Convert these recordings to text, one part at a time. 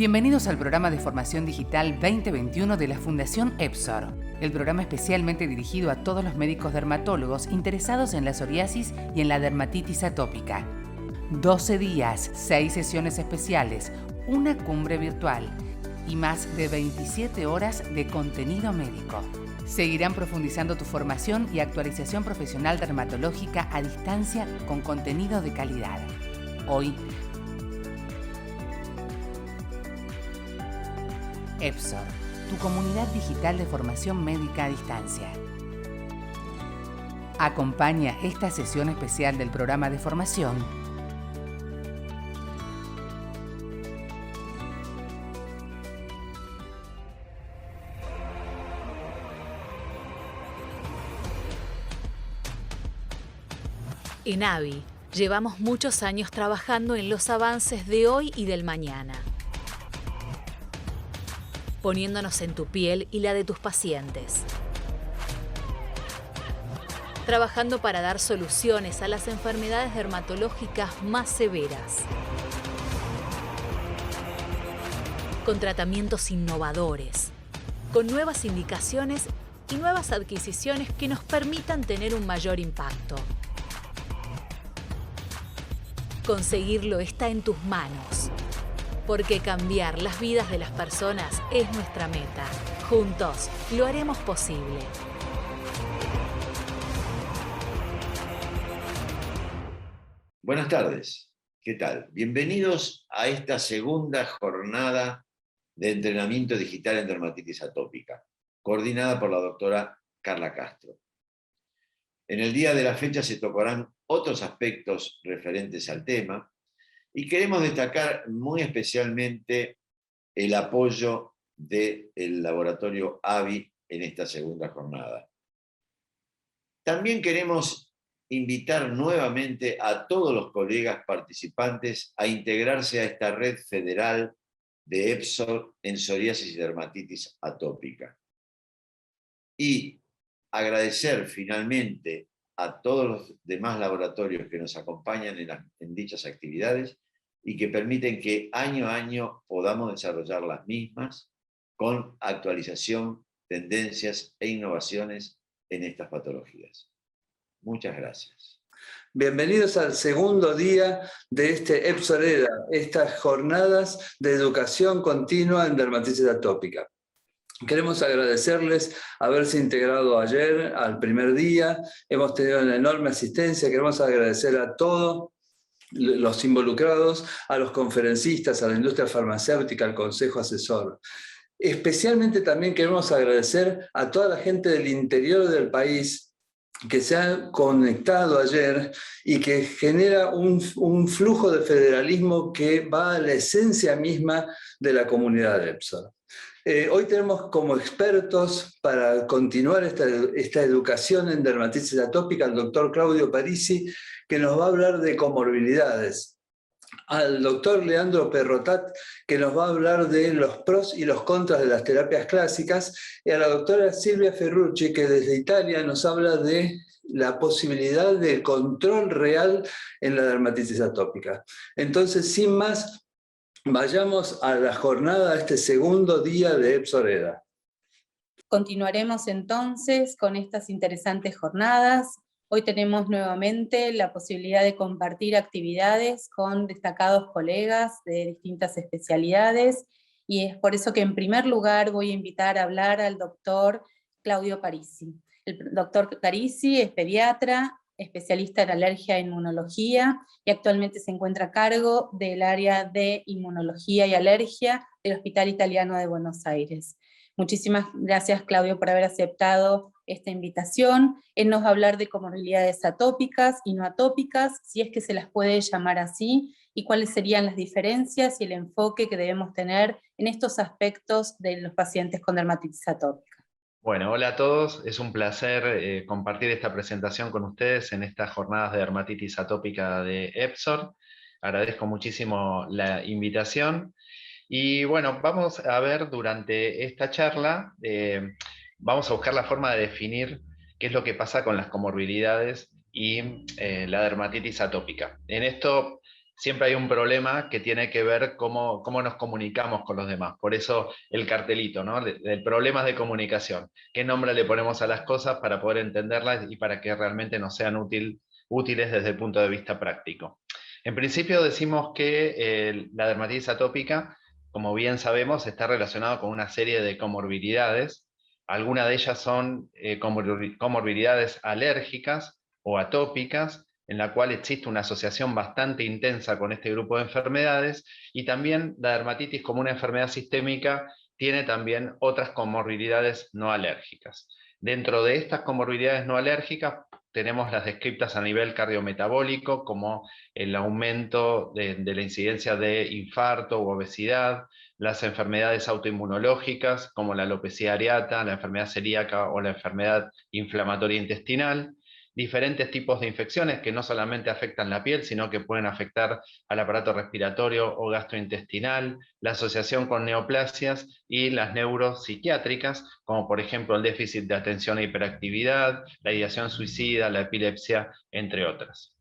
Bienvenidos al programa de formación digital 2021 de la Fundación EPSOR, el programa especialmente dirigido a todos los médicos dermatólogos interesados en la psoriasis y en la dermatitis atópica. 12 días, 6 sesiones especiales, una cumbre virtual y más de 27 horas de contenido médico. Seguirán profundizando tu formación y actualización profesional dermatológica a distancia con contenido de calidad. Hoy, EPSOR, tu comunidad digital de formación médica a distancia. Acompaña esta sesión especial del programa de formación En AVI, llevamos muchos años trabajando en los avances de hoy y del mañana, poniéndonos en tu piel y la de tus pacientes, trabajando para dar soluciones a las enfermedades dermatológicas más severas, con tratamientos innovadores, con nuevas indicaciones y nuevas adquisiciones que nos permitan tener un mayor impacto. Conseguirlo está en tus manos, porque cambiar las vidas de las personas es nuestra meta. Juntos lo haremos posible. Buenas tardes, ¿qué tal? Bienvenidos a esta segunda jornada de entrenamiento digital en dermatitis atópica, coordinada por la doctora Carla Castro. En el día de la fecha se tocarán otros aspectos referentes al tema y queremos destacar muy especialmente el apoyo del laboratorio AVI en esta segunda jornada. También queremos invitar nuevamente a todos los colegas participantes a integrarse a esta red federal de EPSOR en psoriasis y dermatitis atópica. Y agradecer finalmente a todos los demás laboratorios que nos acompañan en dichas actividades y que permiten que año a año podamos desarrollar las mismas con actualización, tendencias e innovaciones en estas patologías. Muchas gracias. Bienvenidos al segundo día de este EPSOR-EDA, estas jornadas de educación continua en dermatitis atópica. Queremos agradecerles haberse integrado ayer al primer día. Hemos tenido una enorme asistencia. Queremos agradecer a todos los involucrados, a los conferencistas, a la industria farmacéutica, al consejo asesor. Especialmente también queremos agradecer a toda la gente del interior del país que se ha conectado ayer y que genera un flujo de federalismo que va a la esencia misma de la comunidad de EPSOR. Hoy tenemos como expertos para continuar esta educación en dermatitis atópica al doctor Claudio Parisi, que nos va a hablar de comorbilidades, al doctor Leandro Perrotat, que nos va a hablar de los pros y los contras de las terapias clásicas, y a la doctora Silvia Ferrucci, que desde Italia nos habla de la posibilidad de control real en la dermatitis atópica. Entonces, sin más, vayamos a la jornada, a este segundo día de EPSOR-EDA. Continuaremos entonces con estas interesantes jornadas. Hoy tenemos nuevamente la posibilidad de compartir actividades con destacados colegas de distintas especialidades, y es por eso que en primer lugar voy a invitar a hablar al doctor Claudio Parisi. El doctor Parisi es pediatra, especialista en alergia e inmunología, y actualmente se encuentra a cargo del área de inmunología y alergia del Hospital Italiano de Buenos Aires. Muchísimas gracias, Claudio, por haber aceptado esta invitación. Él nos va a hablar de comorbilidades atópicas y no atópicas, si es que se las puede llamar así, y cuáles serían las diferencias y el enfoque que debemos tener en estos aspectos de los pacientes con dermatitis atópica. Bueno, hola a todos, es un placer compartir esta presentación con ustedes en estas jornadas de dermatitis atópica de EPSOR. Agradezco muchísimo la invitación. Y bueno, vamos a ver durante esta charla, vamos a buscar la forma de definir qué es lo que pasa con las comorbilidades y la dermatitis atópica. En esto siempre hay un problema que tiene que ver cómo nos comunicamos con los demás. Por eso el cartelito, ¿no? El problema de comunicación. ¿Qué nombre le ponemos a las cosas para poder entenderlas y para que realmente nos sean útiles desde el punto de vista práctico? En principio decimos que la dermatitis atópica, como bien sabemos, está relacionado con una serie de comorbilidades. Algunas de ellas son comorbilidades alérgicas o atópicas, en la cual existe una asociación bastante intensa con este grupo de enfermedades, y también la dermatitis, como una enfermedad sistémica, tiene también otras comorbilidades no alérgicas. Dentro de estas comorbilidades no alérgicas tenemos las descritas a nivel cardiometabólico, como el aumento de la incidencia de infarto u obesidad, las enfermedades autoinmunológicas, como la alopecia areata, la enfermedad celíaca o la enfermedad inflamatoria intestinal, diferentes tipos de infecciones que no solamente afectan la piel, sino que pueden afectar al aparato respiratorio o gastrointestinal, la asociación con neoplasias y las neuropsiquiátricas, como por ejemplo el déficit de atención e hiperactividad, la ideación suicida, la epilepsia, entre otras.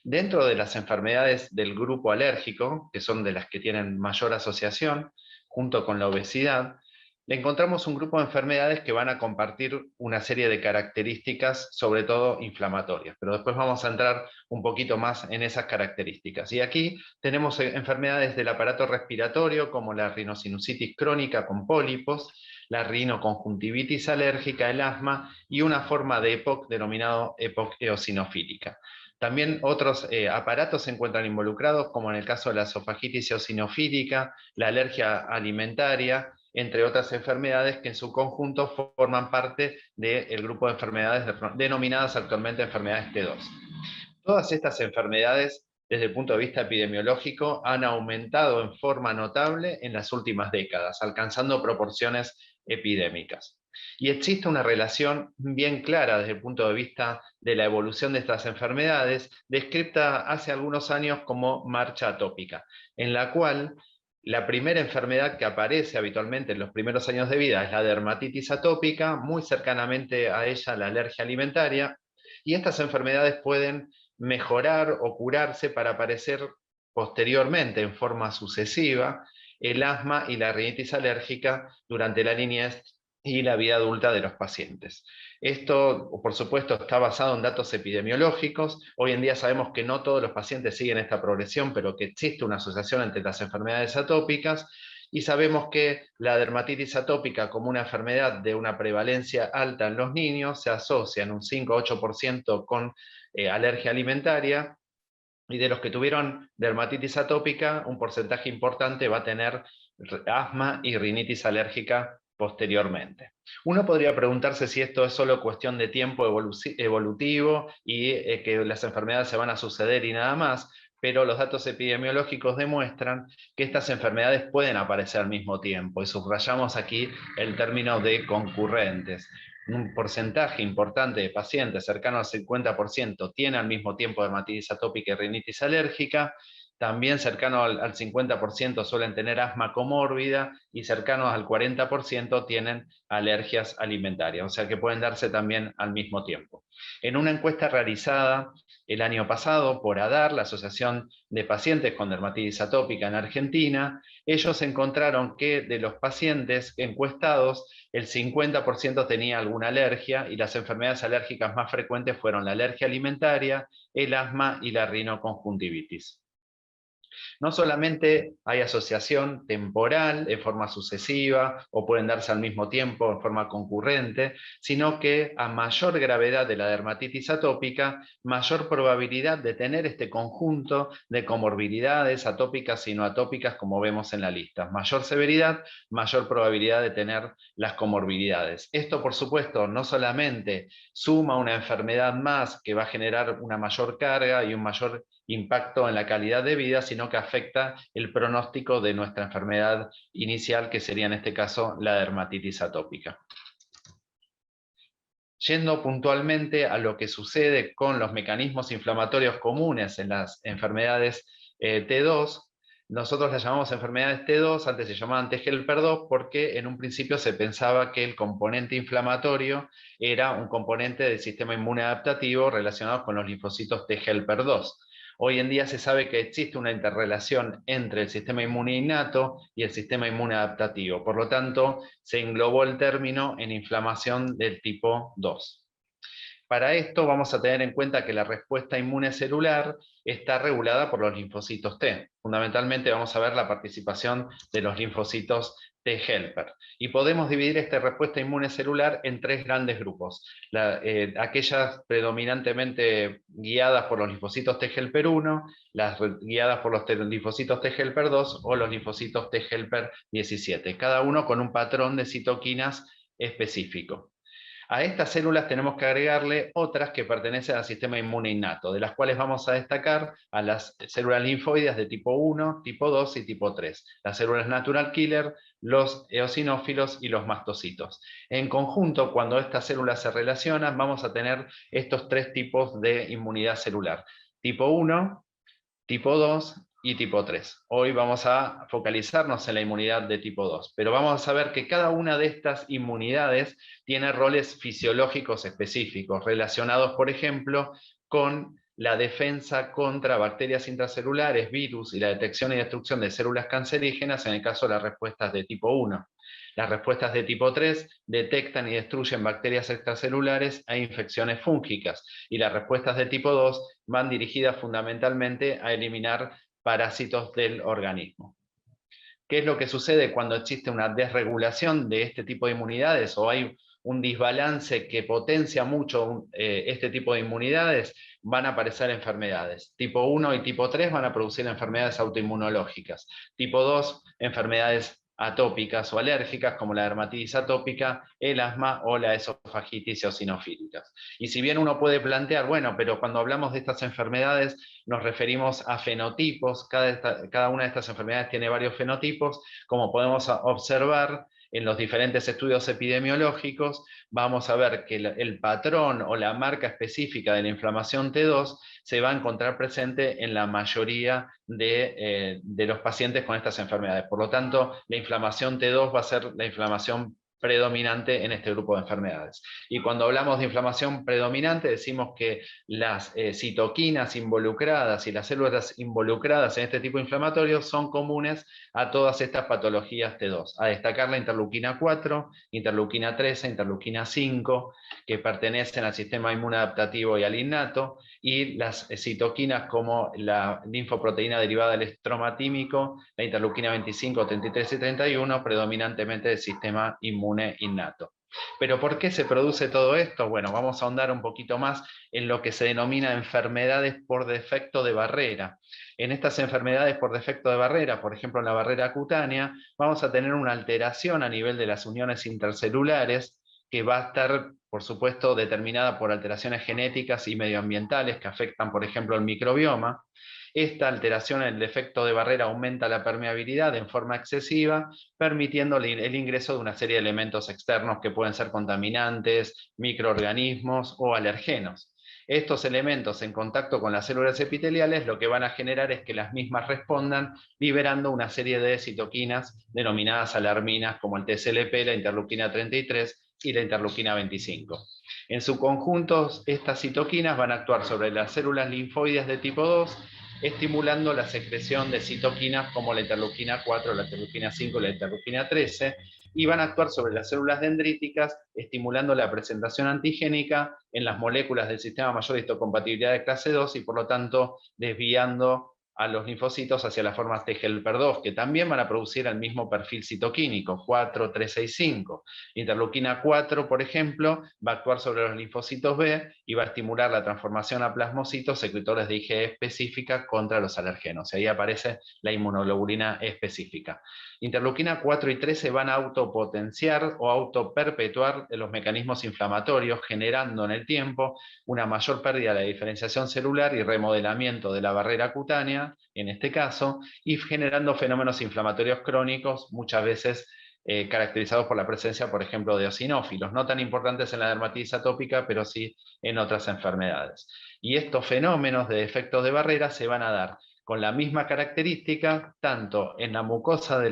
Dentro de las enfermedades del grupo alérgico, que son de las que tienen mayor asociación, junto con la obesidad, encontramos un grupo de enfermedades que van a compartir una serie de características, sobre todo inflamatorias, pero después vamos a entrar un poquito más en esas características. Y aquí tenemos enfermedades del aparato respiratorio, como la rinosinusitis crónica con pólipos, la rinoconjuntivitis alérgica, el asma, y una forma de EPOC denominado EPOC eosinofílica. También otros aparatos se encuentran involucrados, como en el caso de la esofagitis eosinofílica, la alergia alimentaria, entre otras enfermedades que en su conjunto forman parte del grupo de enfermedades denominadas actualmente enfermedades T2. Todas estas enfermedades, desde el punto de vista epidemiológico, han aumentado en forma notable en las últimas décadas, alcanzando proporciones epidémicas. Y existe una relación bien clara desde el punto de vista de la evolución de estas enfermedades, descrita hace algunos años como marcha atópica, en la cual la primera enfermedad que aparece habitualmente en los primeros años de vida es la dermatitis atópica, muy cercanamente a ella la alergia alimentaria, y estas enfermedades pueden mejorar o curarse para aparecer posteriormente en forma sucesiva el asma y la rinitis alérgica durante la niñez y la vida adulta de los pacientes. Esto, por supuesto, está basado en datos epidemiológicos. Hoy en día sabemos que no todos los pacientes siguen esta progresión, pero que existe una asociación entre las enfermedades atópicas, y sabemos que la dermatitis atópica, como una enfermedad de una prevalencia alta en los niños, se asocia en un 5-8% con alergia alimentaria, y de los que tuvieron dermatitis atópica, un porcentaje importante va a tener asma y rinitis alérgica posteriormente. Uno podría preguntarse si esto es solo cuestión de tiempo evolutivo y que las enfermedades se van a suceder y nada más, pero los datos epidemiológicos demuestran que estas enfermedades pueden aparecer al mismo tiempo, y subrayamos aquí el término de concurrentes. Un porcentaje importante de pacientes, cercano al 50%, tiene al mismo tiempo dermatitis atópica y rinitis alérgica. También cercano al 50% suelen tener asma comórbida, y cercanos al 40% tienen alergias alimentarias, o sea que pueden darse también al mismo tiempo. En una encuesta realizada el año pasado por ADAR, la Asociación de Pacientes con Dermatitis Atópica en Argentina, ellos encontraron que de los pacientes encuestados, el 50% tenía alguna alergia, y las enfermedades alérgicas más frecuentes fueron la alergia alimentaria, el asma y la rinoconjuntivitis. No solamente hay asociación temporal en forma sucesiva, o pueden darse al mismo tiempo en forma concurrente, sino que a mayor gravedad de la dermatitis atópica, mayor probabilidad de tener este conjunto de comorbilidades atópicas y no atópicas, como vemos en la lista. Mayor severidad, mayor probabilidad de tener las comorbilidades. Esto, por supuesto, no solamente suma una enfermedad más que va a generar una mayor carga y un mayor impacto en la calidad de vida, sino que afecta el pronóstico de nuestra enfermedad inicial, que sería en este caso la dermatitis atópica. Yendo puntualmente a lo que sucede con los mecanismos inflamatorios comunes en las enfermedades T2, nosotros las llamamos enfermedades T2, antes se llamaban T-Helper2, porque en un principio se pensaba que el componente inflamatorio era un componente del sistema inmune adaptativo relacionado con los linfocitos T-Helper2. Hoy en día se sabe que existe una interrelación entre el sistema inmune innato y el sistema inmune adaptativo. Por lo tanto, se englobó el término en inflamación del tipo 2. Para esto vamos a tener en cuenta que la respuesta inmune celular está regulada por los linfocitos T. Fundamentalmente vamos a ver la participación de los linfocitos T helper. Y podemos dividir esta respuesta inmune celular en 3 grandes grupos. Aquellas predominantemente guiadas por los linfocitos T helper 1, las guiadas por los linfocitos T helper 2 o los linfocitos T helper 17, cada uno con un patrón de citoquinas específico. A estas células tenemos que agregarle otras que pertenecen al sistema inmune innato, de las cuales vamos a destacar a las células linfoides de tipo 1, tipo 2 y tipo 3, las células natural killer, los eosinófilos y los mastocitos. En conjunto, cuando estas células se relacionan, vamos a tener estos 3 tipos de inmunidad celular: tipo 1, tipo 2 y tipo 3. Hoy vamos a focalizarnos en la inmunidad de tipo 2, pero vamos a saber que cada una de estas inmunidades tiene roles fisiológicos específicos, relacionados, por ejemplo, con la defensa contra bacterias intracelulares, virus y la detección y destrucción de células cancerígenas en el caso de las respuestas de tipo 1. Las respuestas de tipo 3 detectan y destruyen bacterias extracelulares e infecciones fúngicas, y las respuestas de tipo 2 van dirigidas fundamentalmente a eliminar parásitos del organismo. ¿Qué es lo que sucede cuando existe una desregulación de este tipo de inmunidades o hay un desbalance que potencia mucho este tipo de inmunidades? Van a aparecer enfermedades. Tipo 1 y tipo 3 van a producir enfermedades autoinmunológicas. Tipo 2, enfermedades atópicas o alérgicas como la dermatitis atópica, el asma o la esofagitis eosinofílicas. Y si bien uno puede plantear, bueno, pero cuando hablamos de estas enfermedades nos referimos a fenotipos, cada una de estas enfermedades tiene varios fenotipos, como podemos observar en los diferentes estudios epidemiológicos, vamos a ver que el patrón o la marca específica de la inflamación T2 se va a encontrar presente en la mayoría de los pacientes con estas enfermedades. Por lo tanto, la inflamación T2 va a ser la inflamación predominante en este grupo de enfermedades. Y cuando hablamos de inflamación predominante, decimos que las citoquinas involucradas y las células involucradas en este tipo inflamatorio son comunes a todas estas patologías T2. A destacar la interleuquina 4, interleuquina 13, interleuquina 5, que pertenecen al sistema inmunadaptativo y al innato, y las citoquinas como la linfoproteína derivada del estromatímico, la interleuquina 25, 33 y 31, predominantemente del sistema inmune innato. ¿Pero por qué se produce todo esto? Bueno, vamos a ahondar un poquito más en lo que se denomina enfermedades por defecto de barrera. En estas enfermedades por defecto de barrera, por ejemplo en la barrera cutánea, vamos a tener una alteración a nivel de las uniones intercelulares que va a estar, por supuesto, determinada por alteraciones genéticas y medioambientales que afectan, por ejemplo, el microbioma. Esta alteración en el efecto de barrera aumenta la permeabilidad en forma excesiva, permitiendo el ingreso de una serie de elementos externos que pueden ser contaminantes, microorganismos o alergenos. Estos elementos en contacto con las células epiteliales lo que van a generar es que las mismas respondan liberando una serie de citoquinas denominadas alarminas como el TSLP, la interleuquina 33 y la interleuquina 25. En su conjunto, estas citoquinas van a actuar sobre las células linfoides de tipo 2, estimulando la secreción de citoquinas como la interleuquina 4, la interleuquina 5 y la interleuquina 13, y van a actuar sobre las células dendríticas, estimulando la presentación antigénica en las moléculas del sistema mayor de histocompatibilidad de clase 2 y por lo tanto desviando a los linfocitos hacia las formas T helper 2, que también van a producir el mismo perfil citoquímico, 4, 3, 6, 5. Interleuquina 4, por ejemplo, va a actuar sobre los linfocitos B y va a estimular la transformación a plasmocitos secretores de IgE específica contra los alergenos. Y ahí aparece la inmunoglobulina específica. Interleuquina 4 y 13 van a autopotenciar o autoperpetuar los mecanismos inflamatorios, generando en el tiempo una mayor pérdida de la diferenciación celular y remodelamiento de la barrera cutánea, en este caso, y generando fenómenos inflamatorios crónicos, muchas veces caracterizados por la presencia, por ejemplo, de eosinófilos, no tan importantes en la dermatitis atópica, pero sí en otras enfermedades. Y estos fenómenos de efectos de barrera se van a dar con la misma característica, tanto en la mucosa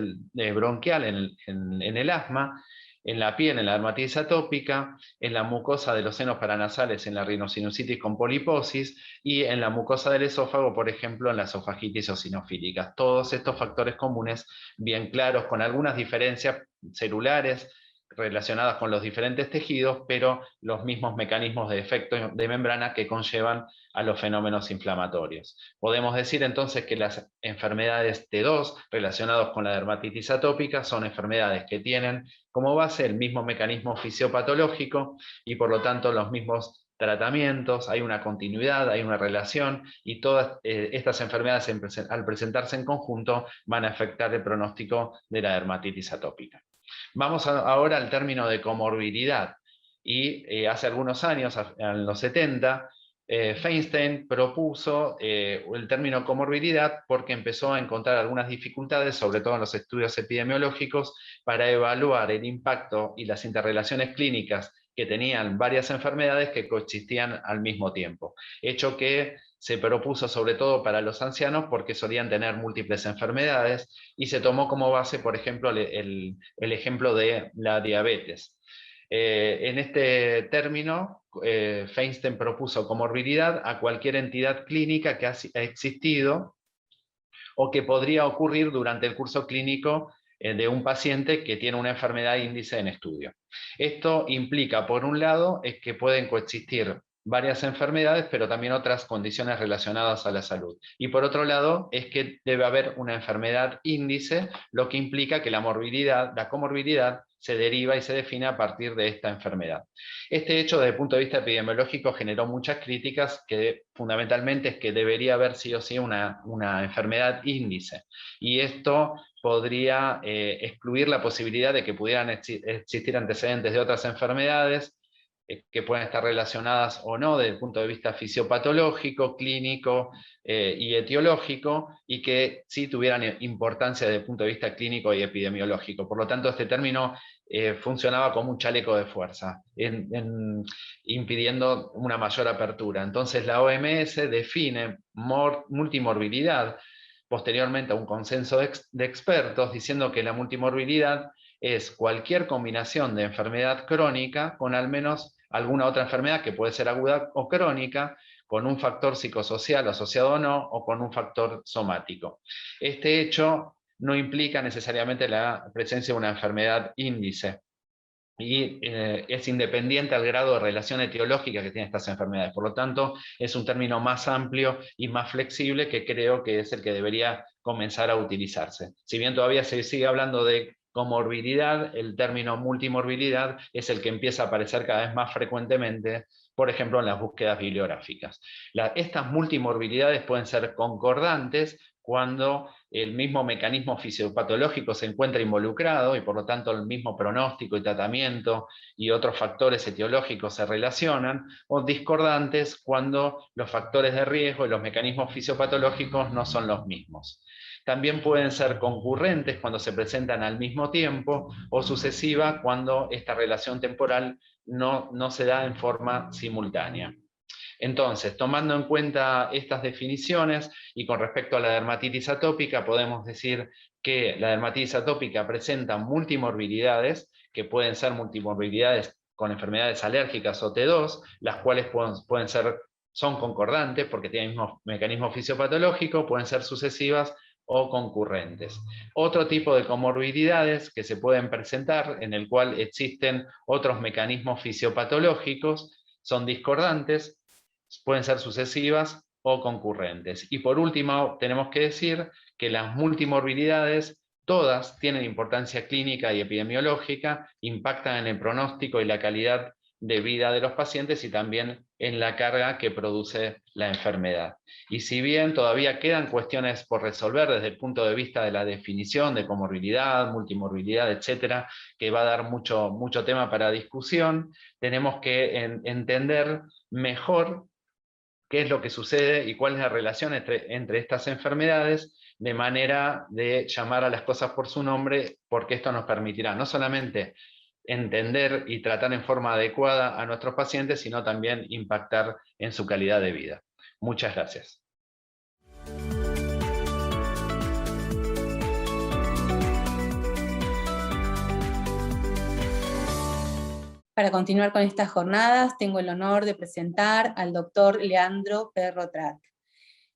bronquial, en el asma, en la piel, en la dermatitis atópica, en la mucosa de los senos paranasales, en la rinosinusitis con poliposis, y en la mucosa del esófago, por ejemplo, en la esofagitis eosinofílica. Todos estos factores comunes bien claros, con algunas diferencias celulares relacionadas con los diferentes tejidos, pero los mismos mecanismos de efecto de membrana que conllevan a los fenómenos inflamatorios. Podemos decir entonces que las enfermedades T2 relacionadas con la dermatitis atópica son enfermedades que tienen como base el mismo mecanismo fisiopatológico y por lo tanto los mismos tratamientos, hay una continuidad, hay una relación, y todas estas enfermedades al presentarse en conjunto van a afectar el pronóstico de la dermatitis atópica. Vamos ahora al término de comorbilidad, y hace algunos años, en los 70, Feinstein propuso el término comorbilidad porque empezó a encontrar algunas dificultades, sobre todo en los estudios epidemiológicos, para evaluar el impacto y las interrelaciones clínicas que tenían varias enfermedades que coexistían al mismo tiempo, hecho que se propuso sobre todo para los ancianos porque solían tener múltiples enfermedades, y se tomó como base, por ejemplo, el ejemplo de la diabetes. En este término, Feinstein propuso comorbilidad a cualquier entidad clínica que ha existido o que podría ocurrir durante el curso clínico de un paciente que tiene una enfermedad índice en estudio. Esto implica, por un lado, es que pueden coexistir varias enfermedades, pero también otras condiciones relacionadas a la salud. Y por otro lado, es que debe haber una enfermedad índice, lo que implica que la comorbilidad se deriva y se define a partir de esta enfermedad. Este hecho, desde el punto de vista epidemiológico, generó muchas críticas, que fundamentalmente es que debería haber sí o sí una enfermedad índice. Y esto podría excluir la posibilidad de que pudieran existir antecedentes de otras enfermedades, que pueden estar relacionadas o no desde el punto de vista fisiopatológico, clínico y etiológico, y que sí tuvieran importancia desde el punto de vista clínico y epidemiológico. Por lo tanto, este término funcionaba como un chaleco de fuerza, impidiendo una mayor apertura. Entonces la OMS define multimorbilidad, posteriormente a un consenso de expertos, diciendo que la multimorbilidad es cualquier combinación de enfermedad crónica con al menos alguna otra enfermedad que puede ser aguda o crónica, con un factor psicosocial asociado o no, o con un factor somático. Este hecho no implica necesariamente la presencia de una enfermedad índice, y es independiente al grado de relación etiológica que tienen estas enfermedades. Por lo tanto, es un término más amplio y más flexible, que creo que es el que debería comenzar a utilizarse. Si bien todavía se sigue hablando de comorbilidad, el término multimorbilidad es el que empieza a aparecer cada vez más frecuentemente, por ejemplo, en las búsquedas bibliográficas. Estas multimorbilidades pueden ser concordantes cuando el mismo mecanismo fisiopatológico se encuentra involucrado, y por lo tanto el mismo pronóstico y tratamiento y otros factores etiológicos se relacionan, o discordantes cuando los factores de riesgo y los mecanismos fisiopatológicos no son los mismos. También pueden ser concurrentes cuando se presentan al mismo tiempo, o sucesiva cuando esta relación temporal no se da en forma simultánea. Entonces, tomando en cuenta estas definiciones, y con respecto a la dermatitis atópica, podemos decir que la dermatitis atópica presenta multimorbilidades, que pueden ser multimorbilidades con enfermedades alérgicas o T2, las cuales son concordantes porque tienen el mismo mecanismo fisiopatológico, pueden ser sucesivas o concurrentes. Otro tipo de comorbilidades que se pueden presentar, en el cual existen otros mecanismos fisiopatológicos, son discordantes, pueden ser sucesivas o concurrentes. Y por último, tenemos que decir que las multimorbilidades todas tienen importancia clínica y epidemiológica, impactan en el pronóstico y la calidad de vida de los pacientes, y también en la carga que produce la enfermedad. Y si bien todavía quedan cuestiones por resolver desde el punto de vista de la definición de comorbilidad, multimorbilidad, etcétera, que va a dar mucho tema para discusión, tenemos que entender mejor qué es lo que sucede y cuál es la relación entre estas enfermedades, de manera de llamar a las cosas por su nombre, porque esto nos permitirá no solamente entender y tratar en forma adecuada a nuestros pacientes, sino también impactar en su calidad de vida. Muchas gracias. Para continuar con estas jornadas, tengo el honor de presentar al doctor Leandro Perrotrat.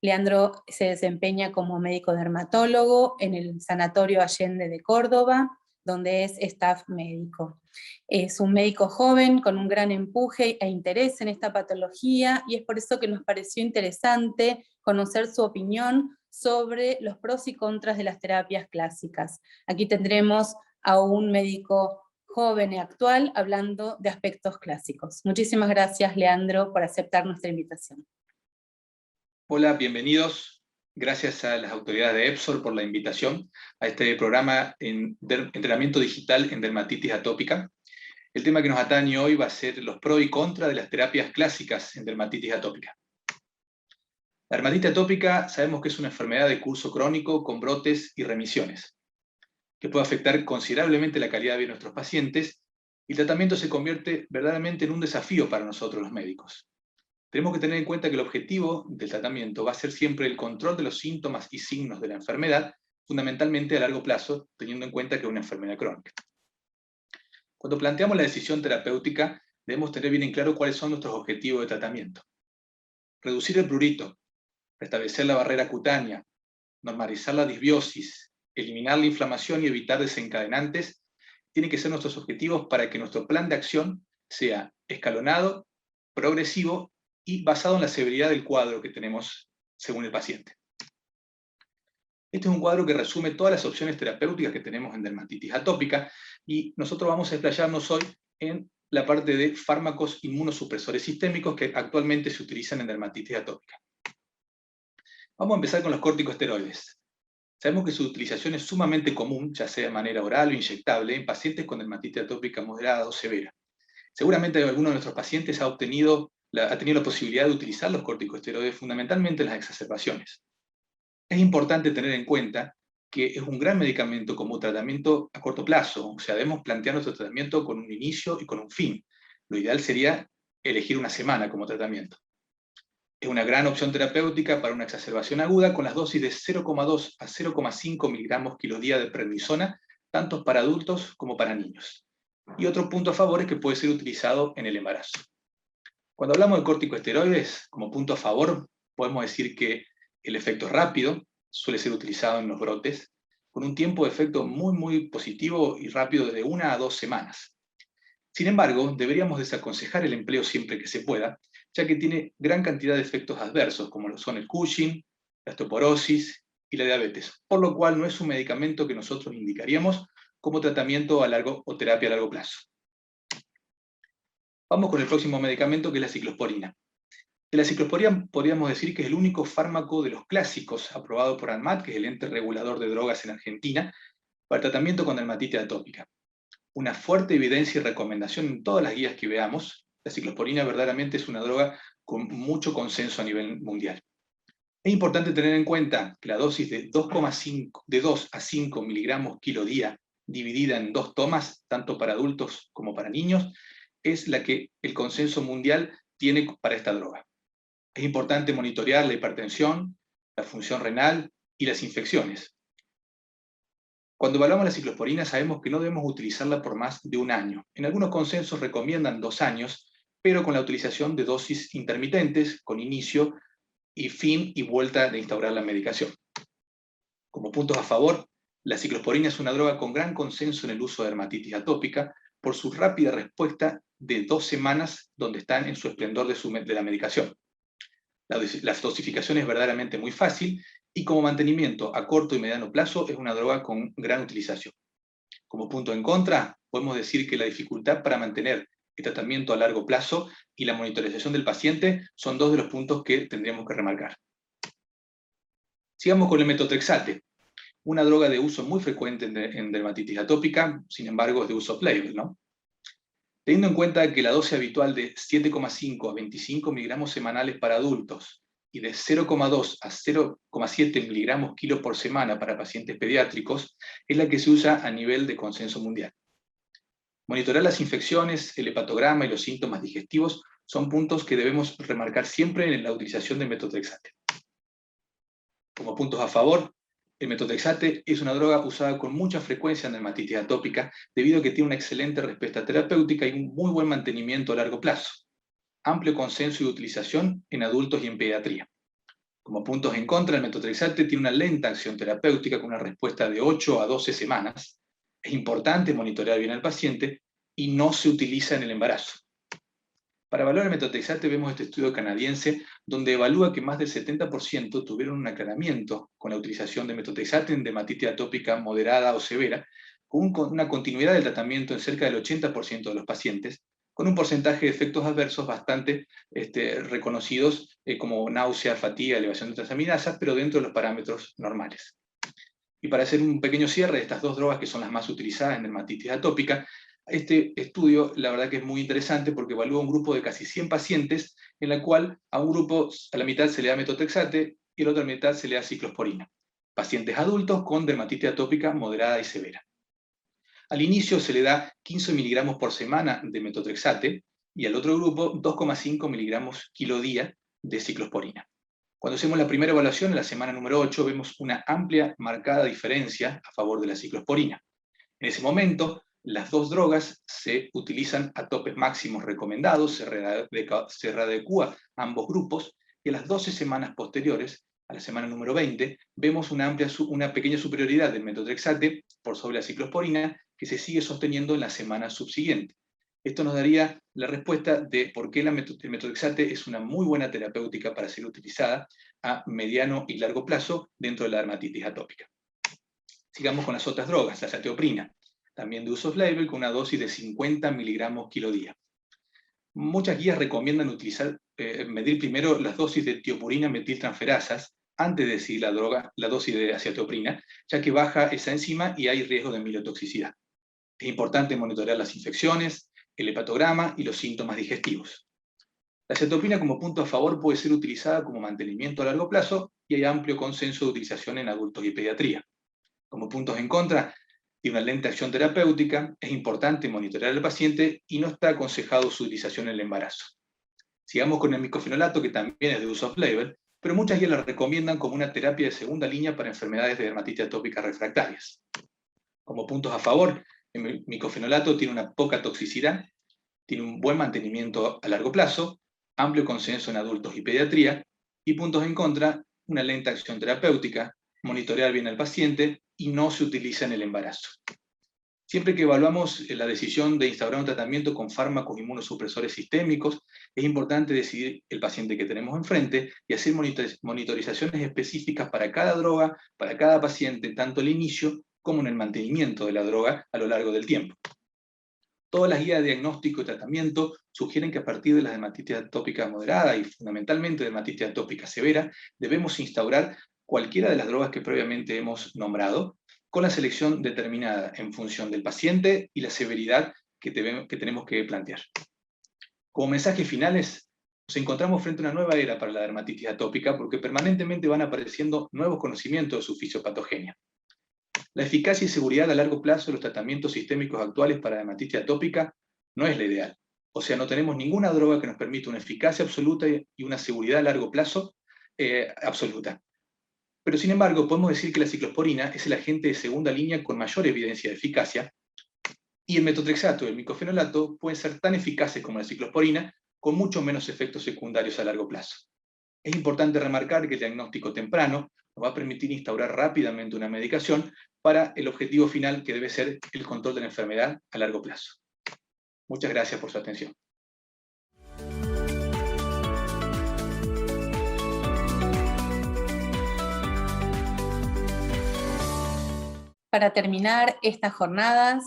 Leandro se desempeña como médico dermatólogo en el Sanatorio Allende de Córdoba, donde es staff médico. Es un médico joven con un gran empuje e interés en esta patología, y es por eso que nos pareció interesante conocer su opinión sobre los pros y contras de las terapias clásicas. Aquí tendremos a un médico joven y actual hablando de aspectos clásicos. Muchísimas gracias, Leandro, por aceptar nuestra invitación. Hola, bienvenidos. Gracias a las autoridades de EPSOR por la invitación a este programa en entrenamiento digital en dermatitis atópica. El tema que nos atañe hoy va a ser los pros y contras de las terapias clásicas en dermatitis atópica. La dermatitis atópica sabemos que es una enfermedad de curso crónico con brotes y remisiones, que puede afectar considerablemente la calidad de vida de nuestros pacientes, y el tratamiento se convierte verdaderamente en un desafío para nosotros los médicos. Tenemos que tener en cuenta que el objetivo del tratamiento va a ser siempre el control de los síntomas y signos de la enfermedad, fundamentalmente a largo plazo, teniendo en cuenta que es una enfermedad crónica. Cuando planteamos la decisión terapéutica, debemos tener bien en claro cuáles son nuestros objetivos de tratamiento. Reducir el prurito, restablecer la barrera cutánea, normalizar la disbiosis, eliminar la inflamación y evitar desencadenantes, tienen que ser nuestros objetivos para que nuestro plan de acción sea escalonado, progresivo y basado en la severidad del cuadro que tenemos según el paciente. Este es un cuadro que resume todas las opciones terapéuticas que tenemos en dermatitis atópica, y nosotros vamos a explayarnos hoy en la parte de fármacos inmunosupresores sistémicos que actualmente se utilizan en dermatitis atópica. Vamos a empezar con los corticosteroides. Sabemos que su utilización es sumamente común, ya sea de manera oral o inyectable, en pacientes con dermatitis atópica moderada o severa. Seguramente alguno de nuestros pacientes ha tenido la posibilidad de utilizar los corticosteroides fundamentalmente en las exacerbaciones. Es importante tener en cuenta que es un gran medicamento como tratamiento a corto plazo, o sea, debemos plantear nuestro tratamiento con un inicio y con un fin. Lo ideal sería elegir una semana como tratamiento. Es una gran opción terapéutica para una exacerbación aguda con las dosis de 0,2 a 0,5 miligramos kilodía de prednisona, tanto para adultos como para niños. Y otro punto a favor es que puede ser utilizado en el embarazo. Cuando hablamos de corticosteroides, como punto a favor, podemos decir que el efecto es rápido, suele ser utilizado en los brotes, con un tiempo de efecto muy positivo y rápido de 1 a 2 semanas. Sin embargo, deberíamos desaconsejar el empleo siempre que se pueda, ya que tiene gran cantidad de efectos adversos, como lo son el Cushing, la osteoporosis y la diabetes, por lo cual no es un medicamento que nosotros indicaríamos como tratamiento o terapia a largo plazo. Vamos con el próximo medicamento, que es la ciclosporina. De la ciclosporina podríamos decir que es el único fármaco de los clásicos aprobado por ANMAT, que es el ente regulador de drogas en Argentina, para tratamiento con dermatitis atópica. Una fuerte evidencia y recomendación en todas las guías que veamos. La ciclosporina verdaderamente es una droga con mucho consenso a nivel mundial. Es importante tener en cuenta que la dosis de 2 a 5 miligramos kilodía, dividida en 2 tomas, tanto para adultos como para niños, es la que el consenso mundial tiene para esta droga. Es importante monitorear la hipertensión, la función renal y las infecciones. Cuando evaluamos la ciclosporina sabemos que no debemos utilizarla por más de 1 año. En algunos consensos recomiendan 2 años, pero con la utilización de dosis intermitentes, con inicio y fin y vuelta de instaurar la medicación. Como puntos a favor, la ciclosporina es una droga con gran consenso en el uso de dermatitis atópica por su rápida respuesta de 2 semanas, donde están en su esplendor de la medicación. La dosificación es verdaderamente muy fácil, y como mantenimiento a corto y mediano plazo es una droga con gran utilización. Como punto en contra, podemos decir que la dificultad para mantener el tratamiento a largo plazo y la monitorización del paciente son 2 de los puntos que tendríamos que remarcar. Sigamos con el metotrexate, una droga de uso muy frecuente en dermatitis atópica, sin embargo es de uso off-label, ¿no? Teniendo en cuenta que la dosis habitual de 7,5 a 25 miligramos semanales para adultos y de 0,2 a 0,7 miligramos kilo por semana para pacientes pediátricos es la que se usa a nivel de consenso mundial. Monitorear las infecciones, el hepatograma y los síntomas digestivos son puntos que debemos remarcar siempre en la utilización del metotrexate. Como puntos a favor, El metotrexate es una droga usada con mucha frecuencia en dermatitis atópica debido a que tiene una excelente respuesta terapéutica y un muy buen mantenimiento a largo plazo. Amplio consenso y utilización en adultos y en pediatría. Como puntos en contra, el metotrexate tiene una lenta acción terapéutica con una respuesta de 8 a 12 semanas. Es importante monitorear bien al paciente y no se utiliza en el embarazo. Para evaluar el metotrexate vemos este estudio canadiense donde evalúa que más del 70% tuvieron un aclaramiento con la utilización de metotrexate en dermatitis atópica moderada o severa, con una continuidad del tratamiento en cerca del 80% de los pacientes, con un porcentaje de efectos adversos bastante reconocidos como náusea, fatiga, elevación de transaminasas, pero dentro de los parámetros normales. Y para hacer un pequeño cierre de estas dos drogas que son las más utilizadas en dermatitis atópica, este estudio la verdad que es muy interesante porque evalúa un grupo de casi 100 pacientes en la cual a un grupo a la mitad se le da metotrexate y a la otra mitad se le da ciclosporina. Pacientes adultos con dermatitis atópica moderada y severa. Al inicio se le da 15 miligramos por semana de metotrexate y al otro grupo 2,5 miligramos kilo día de ciclosporina. Cuando hacemos la primera evaluación, en la semana número 8, vemos una amplia, marcada diferencia a favor de la ciclosporina. En ese momento, las dos drogas se utilizan a topes máximos recomendados, se readecúa a ambos grupos, y a las 12 semanas posteriores, a la semana número 20, vemos una pequeña superioridad del metotrexate por sobre la ciclosporina que se sigue sosteniendo en la semana subsiguiente. Esto nos daría la respuesta de por qué el metotrexate es una muy buena terapéutica para ser utilizada a mediano y largo plazo dentro de la dermatitis atópica. Sigamos con las otras drogas, la azathioprina, también de uso off-label con una dosis de 50 miligramos kilo día. Muchas guías recomiendan medir primero las dosis de tiopurina metiltransferasas antes de decidir la dosis de azathioprina, ya que baja esa enzima y hay riesgo de mielotoxicidad. Es importante monitorear las infecciones, el hepatograma y los síntomas digestivos. La azathioprina como punto a favor puede ser utilizada como mantenimiento a largo plazo y hay amplio consenso de utilización en adultos y pediatría. Como puntos en contra, tiene una lenta acción terapéutica, es importante monitorear al paciente y no está aconsejado su utilización en el embarazo. Sigamos con el micofenolato, que también es de uso off-label, pero muchas guías la recomiendan como una terapia de segunda línea para enfermedades de dermatitis atópicas refractarias. Como puntos a favor, el micofenolato tiene una poca toxicidad, tiene un buen mantenimiento a largo plazo, amplio consenso en adultos y pediatría, y puntos en contra, una lenta acción terapéutica, monitorear bien al paciente y no se utiliza en el embarazo. Siempre que evaluamos la decisión de instaurar un tratamiento con fármacos inmunosupresores sistémicos, es importante decidir el paciente que tenemos enfrente y hacer monitorizaciones específicas para cada droga, para cada paciente, tanto al inicio como en el mantenimiento de la droga a lo largo del tiempo. Todas las guías de diagnóstico y tratamiento sugieren que a partir de la dermatitis atópica moderada y fundamentalmente dermatitis atópica severa, debemos instaurar cualquiera de las drogas que previamente hemos nombrado, con la selección determinada en función del paciente y la severidad que tenemos que plantear. Como mensajes finales, nos encontramos frente a una nueva era para la dermatitis atópica porque permanentemente van apareciendo nuevos conocimientos de su fisiopatogenia. La eficacia y seguridad a largo plazo de los tratamientos sistémicos actuales para dermatitis atópica no es la ideal. O sea, no tenemos ninguna droga que nos permita una eficacia absoluta y una seguridad a largo plazo absoluta. Pero sin embargo, podemos decir que la ciclosporina es el agente de segunda línea con mayor evidencia de eficacia, y el metotrexato y el micofenolato pueden ser tan eficaces como la ciclosporina, con mucho menos efectos secundarios a largo plazo. Es importante remarcar que el diagnóstico temprano nos va a permitir instaurar rápidamente una medicación para el objetivo final que debe ser el control de la enfermedad a largo plazo. Muchas gracias por su atención. Para terminar estas jornadas,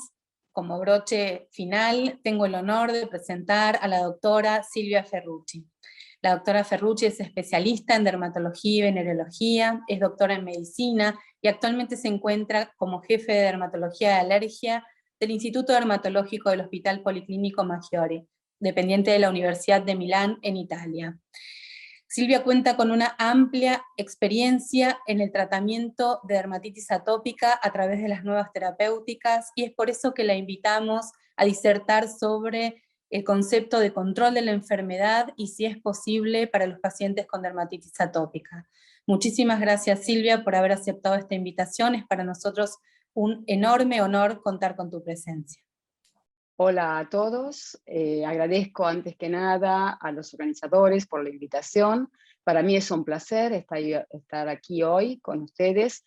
como broche final, tengo el honor de presentar a la doctora Silvia Ferrucci. La doctora Ferrucci es especialista en dermatología y venerología, es doctora en medicina y actualmente se encuentra como jefe de dermatología de alergia del Instituto Dermatológico del Hospital Policlínico Maggiore, dependiente de la Universidad de Milán en Italia. Silvia cuenta con una amplia experiencia en el tratamiento de dermatitis atópica a través de las nuevas terapéuticas y es por eso que la invitamos a disertar sobre el concepto de control de la enfermedad y si es posible para los pacientes con dermatitis atópica. Muchísimas gracias, Silvia, por haber aceptado esta invitación. Es para nosotros un enorme honor contar con tu presencia. Hola a todos, agradezco antes que nada a los organizadores por la invitación. Para mí es un placer estar aquí hoy con ustedes,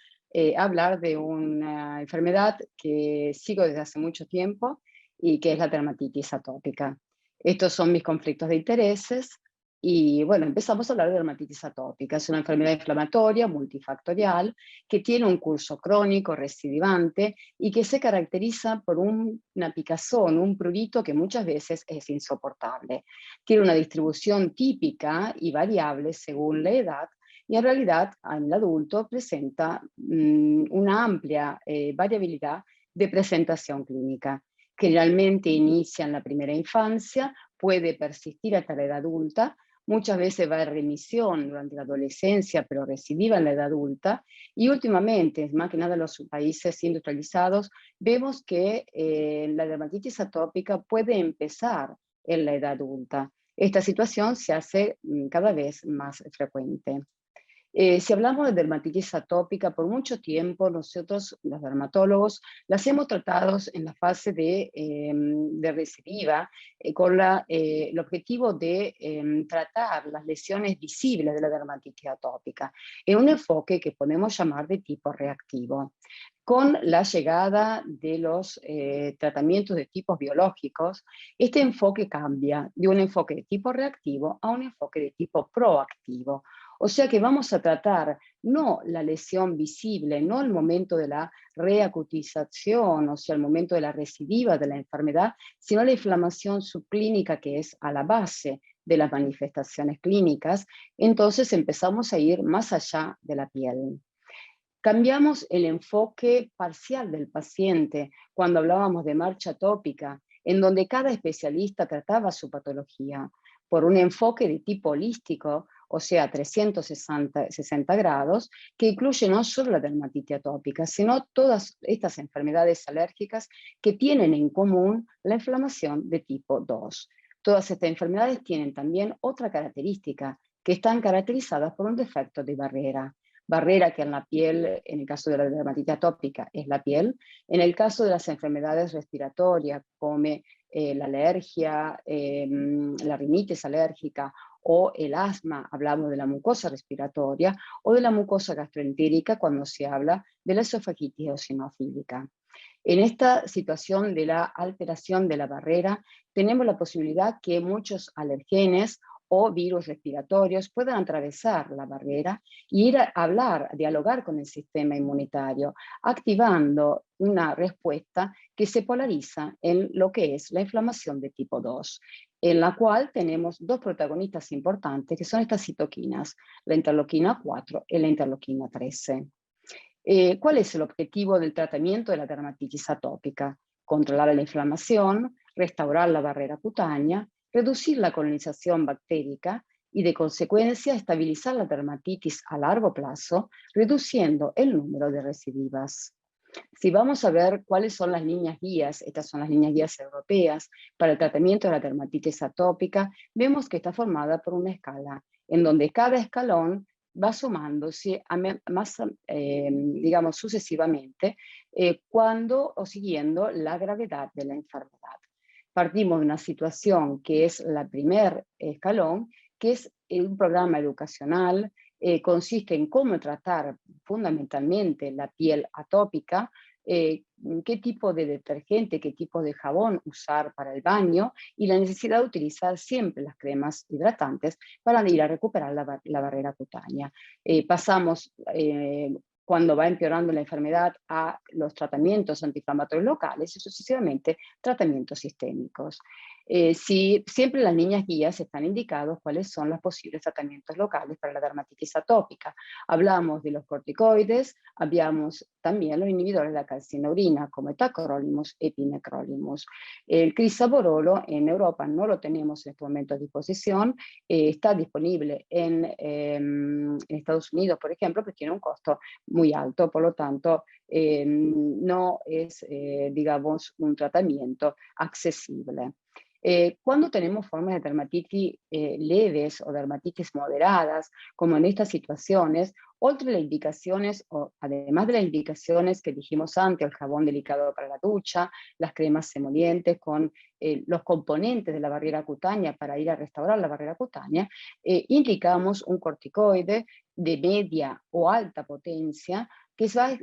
hablar de una enfermedad que sigo desde hace mucho tiempo y que es la dermatitis atópica. Estos son mis conflictos de intereses y bueno, empezamos a hablar de dermatitis atópica. Es una enfermedad inflamatoria multifactorial que tiene un curso crónico, recidivante y que se caracteriza por una picazón, un prurito que muchas veces es insoportable. Tiene una distribución típica y variable según la edad y en realidad en el adulto presenta una amplia variabilidad de presentación clínica. Generalmente inicia en la primera infancia, puede persistir hasta la edad adulta, muchas veces va en remisión durante la adolescencia, pero recidiva en la edad adulta, y últimamente, más que nada en los países industrializados, vemos que la dermatitis atópica puede empezar en la edad adulta. Esta situación se hace cada vez más frecuente. Si hablamos de dermatitis atópica, por mucho tiempo nosotros, los dermatólogos, las hemos tratado en la fase de recidiva con el objetivo de tratar las lesiones visibles de la dermatitis atópica en un enfoque que podemos llamar de tipo reactivo. Con la llegada de los tratamientos de tipos biológicos, este enfoque cambia de un enfoque de tipo reactivo a un enfoque de tipo proactivo. O sea que vamos a tratar no la lesión visible, no el momento de la reacutización, o sea, el momento de la recidiva de la enfermedad, sino la inflamación subclínica que es a la base de las manifestaciones clínicas. Entonces empezamos a ir más allá de la piel. Cambiamos el enfoque parcial del paciente cuando hablábamos de marcha atópica, en donde cada especialista trataba su patología por un enfoque de tipo holístico, o sea, 360 grados, que incluye no solo la dermatitis atópica, sino todas estas enfermedades alérgicas que tienen en común la inflamación de tipo 2. Todas estas enfermedades tienen también otra característica, que están caracterizadas por un defecto de barrera. Barrera que en la piel, en el caso de la dermatitis atópica, es la piel. En el caso de las enfermedades respiratorias, como la alergia, la rinitis alérgica o el asma, hablamos de la mucosa respiratoria, o de la mucosa gastroentérica cuando se habla de la esofagitis eosinofílica. En esta situación de la alteración de la barrera, tenemos la posibilidad que muchos alergenes o virus respiratorios puedan atravesar la barrera y ir a hablar, a dialogar con el sistema inmunitario, activando una respuesta que se polariza en lo que es la inflamación de tipo 2, en la cual tenemos dos protagonistas importantes, que son estas citoquinas, la interleuquina 4 y la interleuquina 13. ¿Cuál es el objetivo del tratamiento de la dermatitis atópica? Controlar la inflamación, restaurar la barrera cutánea, reducir la colonización bactérica y de consecuencia estabilizar la dermatitis a largo plazo, reduciendo el número de recidivas. Si vamos a ver cuáles son las líneas guías, estas son las líneas guías europeas para el tratamiento de la dermatitis atópica, vemos que está formada por una escala, en donde cada escalón va sumándose digamos, sucesivamente cuando o siguiendo la gravedad de la enfermedad. Partimos de una situación que es la primer escalón, que es un programa educacional, consiste en cómo tratar fundamentalmente la piel atópica, qué tipo de detergente, qué tipo de jabón usar para el baño y la necesidad de utilizar siempre las cremas hidratantes para ir a recuperar la barrera cutánea. Pasamos cuando va empeorando la enfermedad a los tratamientos antiinflamatorios locales y sucesivamente tratamientos sistémicos. Siempre las líneas guías están indicados cuáles son los posibles tratamientos locales para la dermatitis atópica. Hablamos de los corticoides, hablamos también los inhibidores de la calcineurina como etacrolimus y epinecrolimus. El crisaborolo en Europa no lo tenemos en este momento a disposición, está disponible en Estados Unidos, por ejemplo, pero tiene un costo muy alto, por lo tanto no es, digamos, un tratamiento accesible. Cuando tenemos formas de dermatitis leves o dermatitis moderadas, como en estas situaciones, Otras las indicaciones, además de las indicaciones que dijimos antes, el jabón delicado para la ducha, las cremas emolientes con los componentes de la barrera cutánea para ir a restaurar la barrera cutánea, indicamos un corticoide de media o alta potencia que se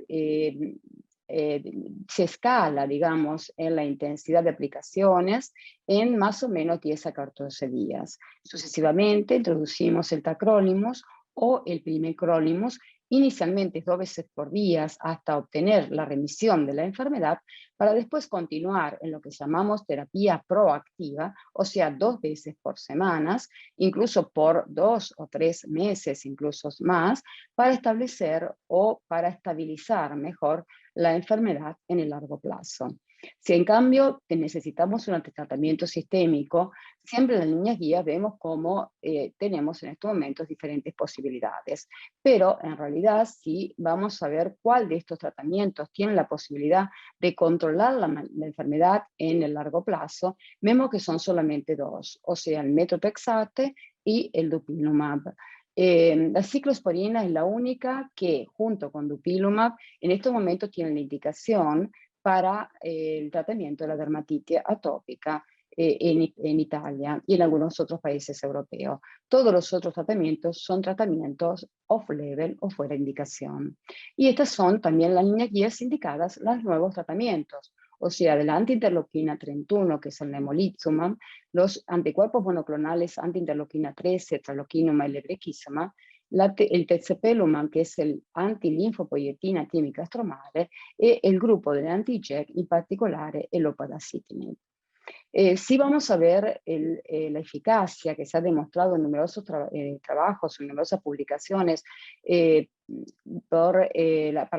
escala, digamos, en la intensidad de aplicaciones en más o menos 10 a 14 días. Sucesivamente introducimos el tacrolimus o el pimecrolimus, inicialmente 2 veces por día hasta obtener la remisión de la enfermedad, para después continuar en lo que llamamos terapia proactiva, o sea, 2 veces por semana, incluso por 2 o 3 meses, incluso más, para establecer o para estabilizar mejor la enfermedad en el largo plazo. Si en cambio necesitamos un tratamiento sistémico, siempre en las líneas guías vemos cómo tenemos en estos momentos diferentes posibilidades, pero en realidad si vamos a ver cuál de estos tratamientos tiene la posibilidad de controlar la enfermedad en el largo plazo, vemos que son solamente 2, o sea, el metotrexate y el dupilumab. La ciclosporina es la única que, junto con dupilumab, en estos momentos tiene la indicación para el tratamiento de la dermatitis atópica en Italia y en algunos otros países europeos. Todos los otros tratamientos son tratamientos off-label o fuera de indicación. Y estas son también las líneas guías indicadas, los nuevos tratamientos, o sea, de la antiinterleuquina 31, que es el nemolizumab, los anticuerpos monoclonales antiinterleuquina 13, traloquinumab y lebrikizumab, el tezepelumab, que es el antilinfopoietina química stromale, e il gruppo delle anti-JAK, in particolare l'opadacitinib. Sí vamos a ver la eficacia que se ha demostrado en numerosos trabajos, en numerosas publicaciones para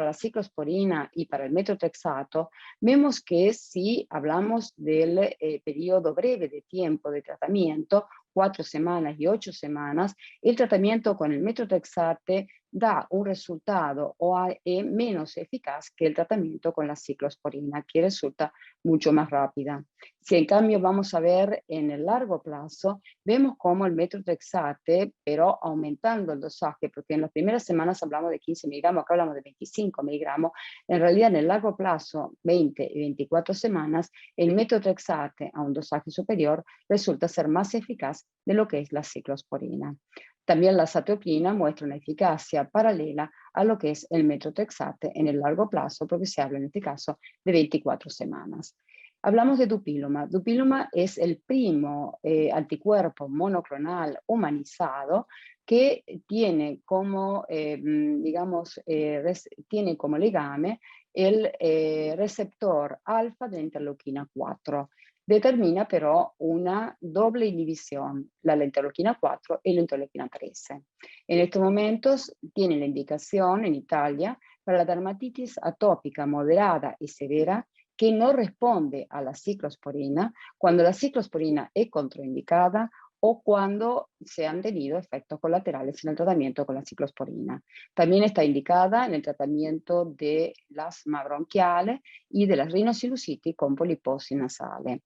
la ciclosporina y para el metotrexato. Vemos que si hablamos del periodo breve de tiempo de tratamiento, 4 semanas y 8 semanas, el tratamiento con el metotrexate da un resultado o es menos eficaz que el tratamiento con la ciclosporina, que resulta mucho más rápida. Si en cambio vamos a ver en el largo plazo, vemos como el metotrexate, pero aumentando el dosaje, porque en las primeras semanas hablamos de 15 miligramos, acá hablamos de 25 miligramos, en realidad en el largo plazo, 20 y 24 semanas, el metotrexate a un dosaje superior resulta ser más eficaz de lo que es la ciclosporina. También la satioprina muestra una eficacia paralela a lo que es el metotrexate en el largo plazo, porque se habla en este caso de 24 semanas. Hablamos de dupilumab. Dupilumab es el primo anticuerpo monoclonal humanizado que tiene como, tiene como legame el receptor alfa de la interleuquina 4. Determina però una doble inhibición, la interleuquina 4 y la interleuquina 13. En estos momentos tiene la indicación en Italia para la dermatitis atópica moderada y severa que no responde a la ciclosporina cuando la ciclosporina es contraindicada o cuando se han tenido efectos colaterales en el tratamiento con la ciclosporina. También está indicada en el tratamiento de las asma bronquiales y de las rinosinusitis con poliposis nasale.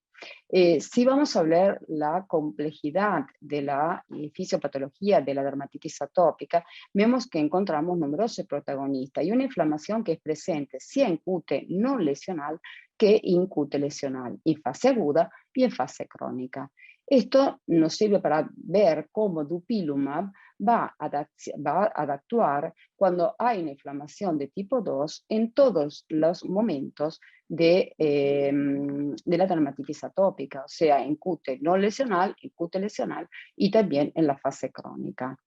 Si vamos a ver la complejidad de la fisiopatología de la dermatitis atópica, vemos que encontramos numerosos protagonistas y una inflamación que es presente sia en cute no lesional que en cute lesional, en fase aguda y en fase crónica. Esto nos sirve para ver cómo dupilumab va a actuar cuando hay una inflamación de tipo 2 en todos los momentos de la dermatitis atópica, o sea, en cute no lesional, en cute lesional y también en la fase crónica.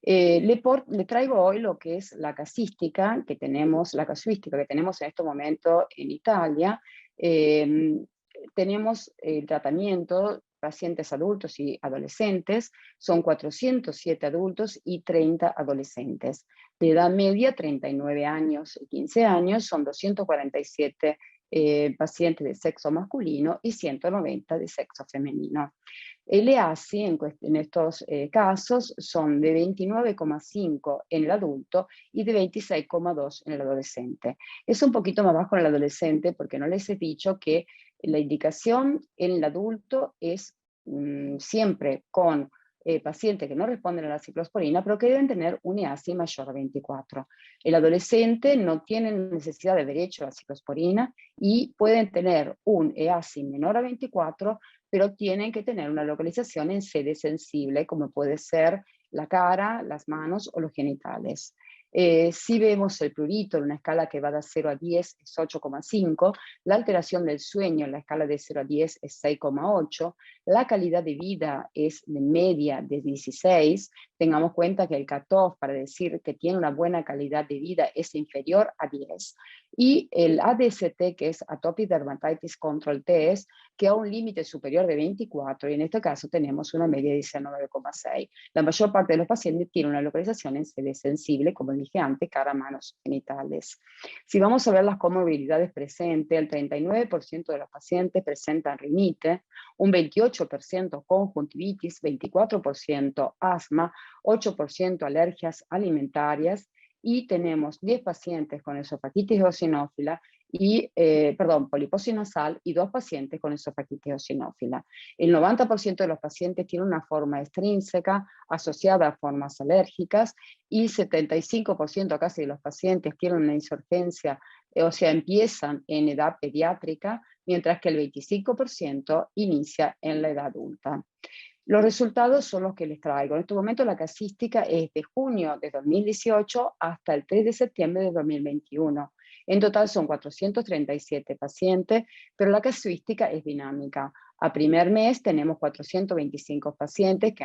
Le traigo hoy lo que es la casuística que tenemos en este momento en Italia. Tenemos el tratamiento pacientes adultos y adolescentes, son 407 adultos y 30 adolescentes. De edad media, 39 años y 15 años, son 247 pacientes de sexo masculino y 190 de sexo femenino. Le ASI en estos casos son de 29,5 en el adulto y de 26,2 en el adolescente. Es un poquito más bajo en el adolescente porque no les he dicho que la indicación en el adulto es siempre con pacientes que no responden a la ciclosporina, pero que deben tener un EASI mayor a 24. El adolescente no tiene necesidad de derecho a la ciclosporina y pueden tener un EASI menor a 24, pero tienen que tener una localización en sede sensible, como puede ser la cara, las manos o los genitales. Si vemos el prurito en una escala que va de 0 a 10 es 8,5, la alteración del sueño en la escala de 0 a 10 es 6,8, la calidad de vida es de media de 16, tengamos cuenta que el cutoff para decir que tiene una buena calidad de vida es inferior a 10, y el ADCT, que es Atopic Dermatitis Control Test, que a un límite superior de 24, y en este caso tenemos una media de 19,6. La mayor parte de los pacientes tiene una localización en sede sensible, como dije antes, cara, manos, genitales. Si vamos a ver las comorbilidades presentes, el 39% de los pacientes presentan rinite, un 28% conjuntivitis, 24% asma, 8% alergias alimentarias, y tenemos 10 pacientes con esofagitis eosinófila poliposis nasal y 2 pacientes con esofagitis eosinófila. El 90% de los pacientes tiene una forma extrínseca asociada a formas alérgicas y 75% casi de los pacientes tienen una insurgencia, o sea, empiezan en edad pediátrica, mientras que el 25% inicia en la edad adulta. Los resultados son los que les traigo. En este momento la casística es de junio de 2018 hasta el 3 de septiembre de 2021. En total son 437 pacientes, pero la casuística es dinámica. A primer mes tenemos 425 pacientes que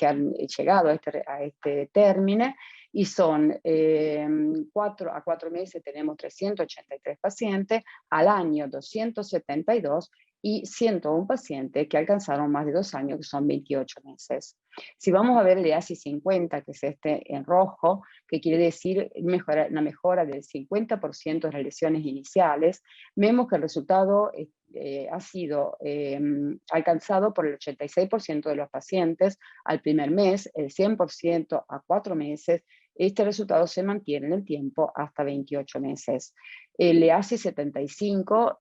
han llegado a este término, y son 4 a 4 meses tenemos 383 pacientes, al año 272, y 101 pacientes que alcanzaron más de 2 años, que son 28 meses. Si vamos a ver el EASI 50, que es este en rojo, que quiere decir una mejora del 50% de las lesiones iniciales, vemos que el resultado ha sido alcanzado por el 86% de los pacientes al primer mes, el 100% a 4 meses. Este resultado se mantiene en el tiempo hasta 28 meses. El EASI 75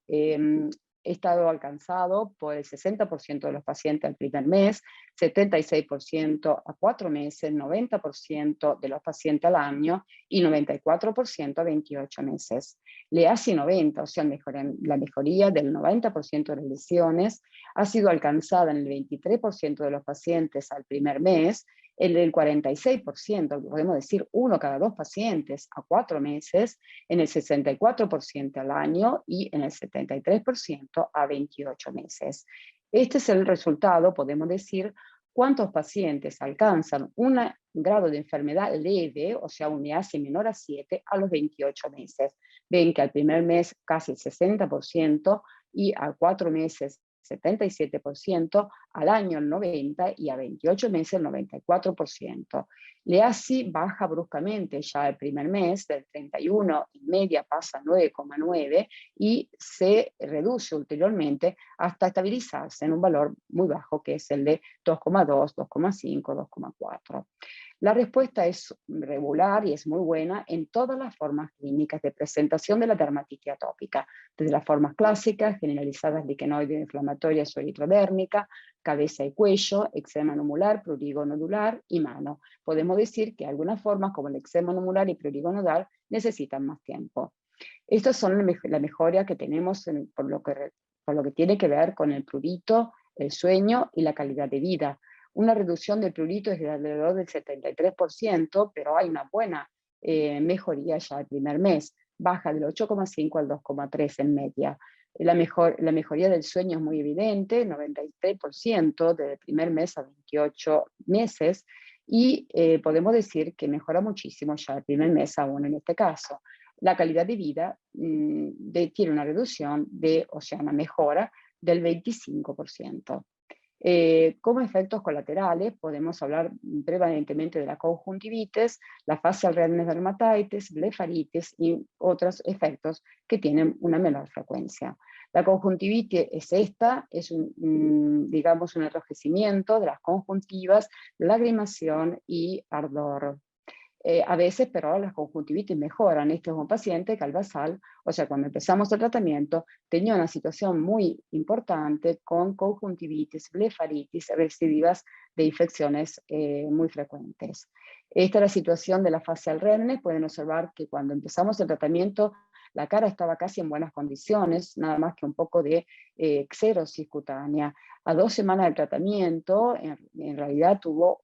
estado alcanzado por el 60% de los pacientes al primer mes, 76% a 4 meses, 90% de los pacientes al año y 94% a 28 meses. El EASI 90, o sea, la mejoría del 90% de las lesiones, ha sido alcanzada en el 23% de los pacientes al primer mes, el 46%, podemos decir 1 cada 2 pacientes a 4 meses, en el 64% al año y en el 73% a 28 meses. Este es el resultado, podemos decir, cuántos pacientes alcanzan un grado de enfermedad leve, o sea, un EASI menor a 7, a los 28 meses. Ven que al primer mes casi el 60% y a 4 meses 77%, al año el 90% y a 28 meses el 94%. El EASI baja bruscamente ya el primer mes, del 31 y media pasa a 9,9 y se reduce ulteriormente hasta estabilizarse en un valor muy bajo, que es el de 2,2, 2,5, 2,4. La respuesta es regular y es muy buena en todas las formas clínicas de presentación de la dermatitis atópica, desde las formas clásicas, generalizadas liquenoide inflamatoria o eritrodérmica, cabeza y cuello, eczema nodular, prurigo nodular y mano. Podemos decir que algunas formas como el eczema nodular y prurigo nodular necesitan más tiempo. Estas son la mejora que tenemos por lo que tiene que ver con el prurito, el sueño y la calidad de vida. Una reducción del prurito es de alrededor del 73%, pero hay una buena mejoría ya el primer mes. Baja del 8,5 al 2,3 en media. La mejoría del sueño es muy evidente, 93% del primer mes a 28 meses, y podemos decir que mejora muchísimo ya el primer mes aún en este caso. La calidad de vida tiene una reducción una mejora del 25%. Como efectos colaterales podemos hablar prevalentemente de la conjuntivitis, la facial redness dermatitis, blefaritis y otros efectos que tienen una menor frecuencia. La conjuntivitis es un enrojecimiento de las conjuntivas, lagrimación y ardor. A veces, pero las conjuntivitis mejoran. Este es un paciente que al basal, o sea, cuando empezamos el tratamiento, tenía una situación muy importante con conjuntivitis, blefaritis, recidivas de infecciones muy frecuentes. Esta es la situación de la facial Remne. Pueden observar que cuando empezamos el tratamiento, la cara estaba casi en buenas condiciones, nada más que un poco de xerosis cutánea. A 2 semanas del tratamiento, en realidad tuvo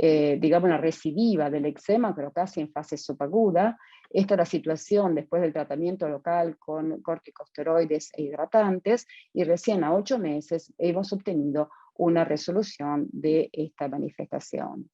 digamos, una recidiva del eczema, pero casi en fase subaguda. Esta es la situación después del tratamiento local con corticosteroides e hidratantes, y recién a 8 meses hemos obtenido una resolución de esta manifestación.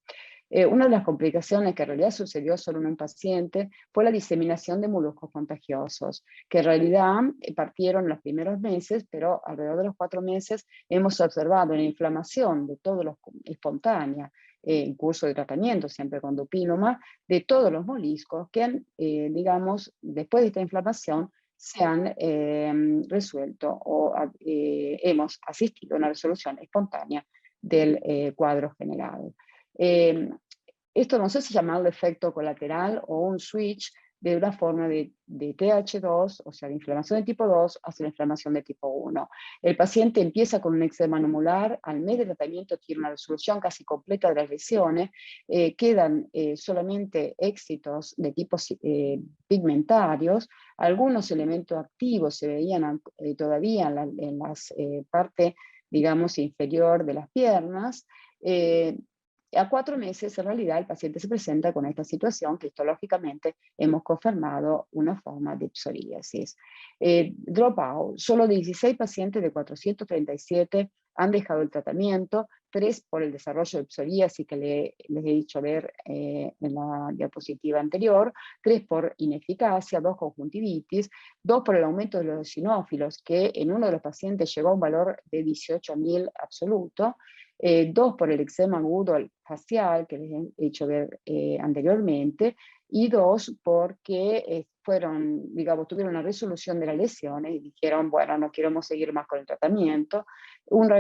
Una de las complicaciones que en realidad sucedió solo en un paciente fue la diseminación de moluscos contagiosos, que en realidad partieron los primeros meses, pero alrededor de los 4 meses hemos observado una inflamación de todos los espontánea, en curso de tratamiento, siempre con dupilumab, de todos los moluscos que han, digamos, después de esta inflamación, se han resuelto o hemos asistido a una resolución espontánea del cuadro general. Esto no sé si llamarlo efecto colateral o un switch de una forma de TH2, o sea, de inflamación de tipo 2 hacia la inflamación de tipo 1. El paciente empieza con un eczema anular, al mes de tratamiento tiene una resolución casi completa de las lesiones, quedan solamente éxitos de tipos pigmentarios, algunos elementos activos se veían todavía en las parte, digamos, inferior de las piernas. A 4 meses, en realidad, el paciente se presenta con esta situación que histológicamente hemos confirmado una forma de psoriasis. Dropout, solo 16 pacientes de 437 han dejado el tratamiento, 3 por el desarrollo de psoriasis que les he dicho ver en la diapositiva anterior, 3 por ineficacia, 2 conjuntivitis, 2 por el aumento de los eosinófilos, que en uno de los pacientes llegó a un valor de 18.000 absoluto, 2 por el eczema agudo facial, que les he hecho ver anteriormente, y 2 porque tuvieron una resolución de las lesiones y dijeron, bueno, no queremos seguir más con el tratamiento. Un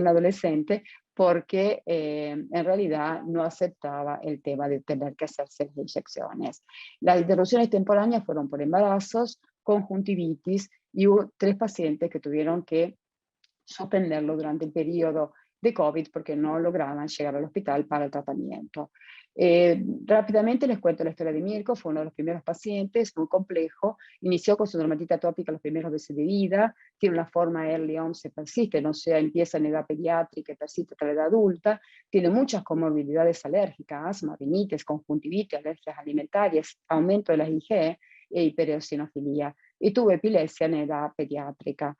adolescente, porque en realidad no aceptaba el tema de tener que hacerse las inyecciones. Las interrupciones temporáneas fueron por embarazos, conjuntivitis, y hubo 3 pacientes que tuvieron que suspenderlo durante el periodo de COVID porque no lograban llegar al hospital para el tratamiento. Rápidamente les cuento la historia de Mirko. Fue uno de los primeros pacientes, muy complejo, inició con su dermatitis atópica los primeros meses de vida, tiene una forma early onset, persiste, no sea, empieza en edad pediátrica y persiste hasta la edad adulta, tiene muchas comorbilidades alérgicas, asma, rinitis, conjuntivitis, alergias alimentarias, aumento de las IgE e hipereosinofilia, y tuvo epilepsia en edad pediátrica.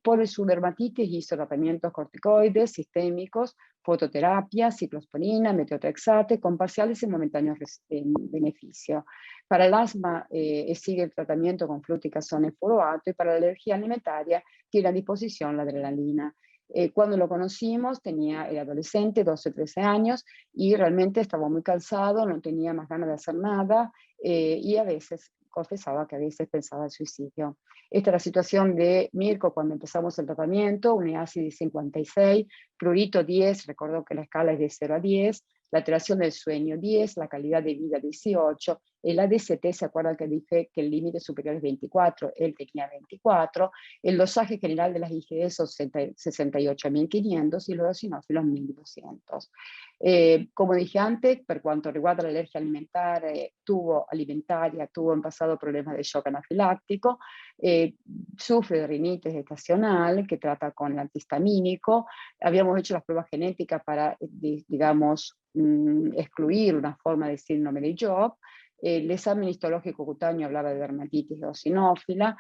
Por su dermatitis hizo tratamientos corticoides sistémicos, fototerapia, ciclosporina, metotrexate, con parciales y momentáneos beneficio. Para el asma sigue el tratamiento con fluticasone furoato, y para la alergia alimentaria tiene a disposición la adrenalina. Cuando lo conocimos era adolescente, 12-13 años, y realmente estaba muy cansado, no tenía más ganas de hacer nada, y a veces confesaba que a veces pensaba en suicidio. Esta es la situación de Mirko cuando empezamos el tratamiento, un EASI de 56, prurito 10, recuerdo que la escala es de 0 a 10, la alteración del sueño 10, la calidad de vida 18, el ADCT, ¿se acuerdan que dije que el límite superior es 24? Él tenía 24, el dosaje general de las IgE son 68.500 y los eosinófilos 1.200. Como dije antes, por cuanto reguarda la alergia alimentaria, tuvo en pasado problemas de shock anafiláctico, sufre de rinitis estacional que trata con el antihistamínico. Habíamos hecho las pruebas genéticas para, digamos, excluir una forma de síndrome de Job. El examen histológico cutáneo hablaba de dermatitis eosinófila.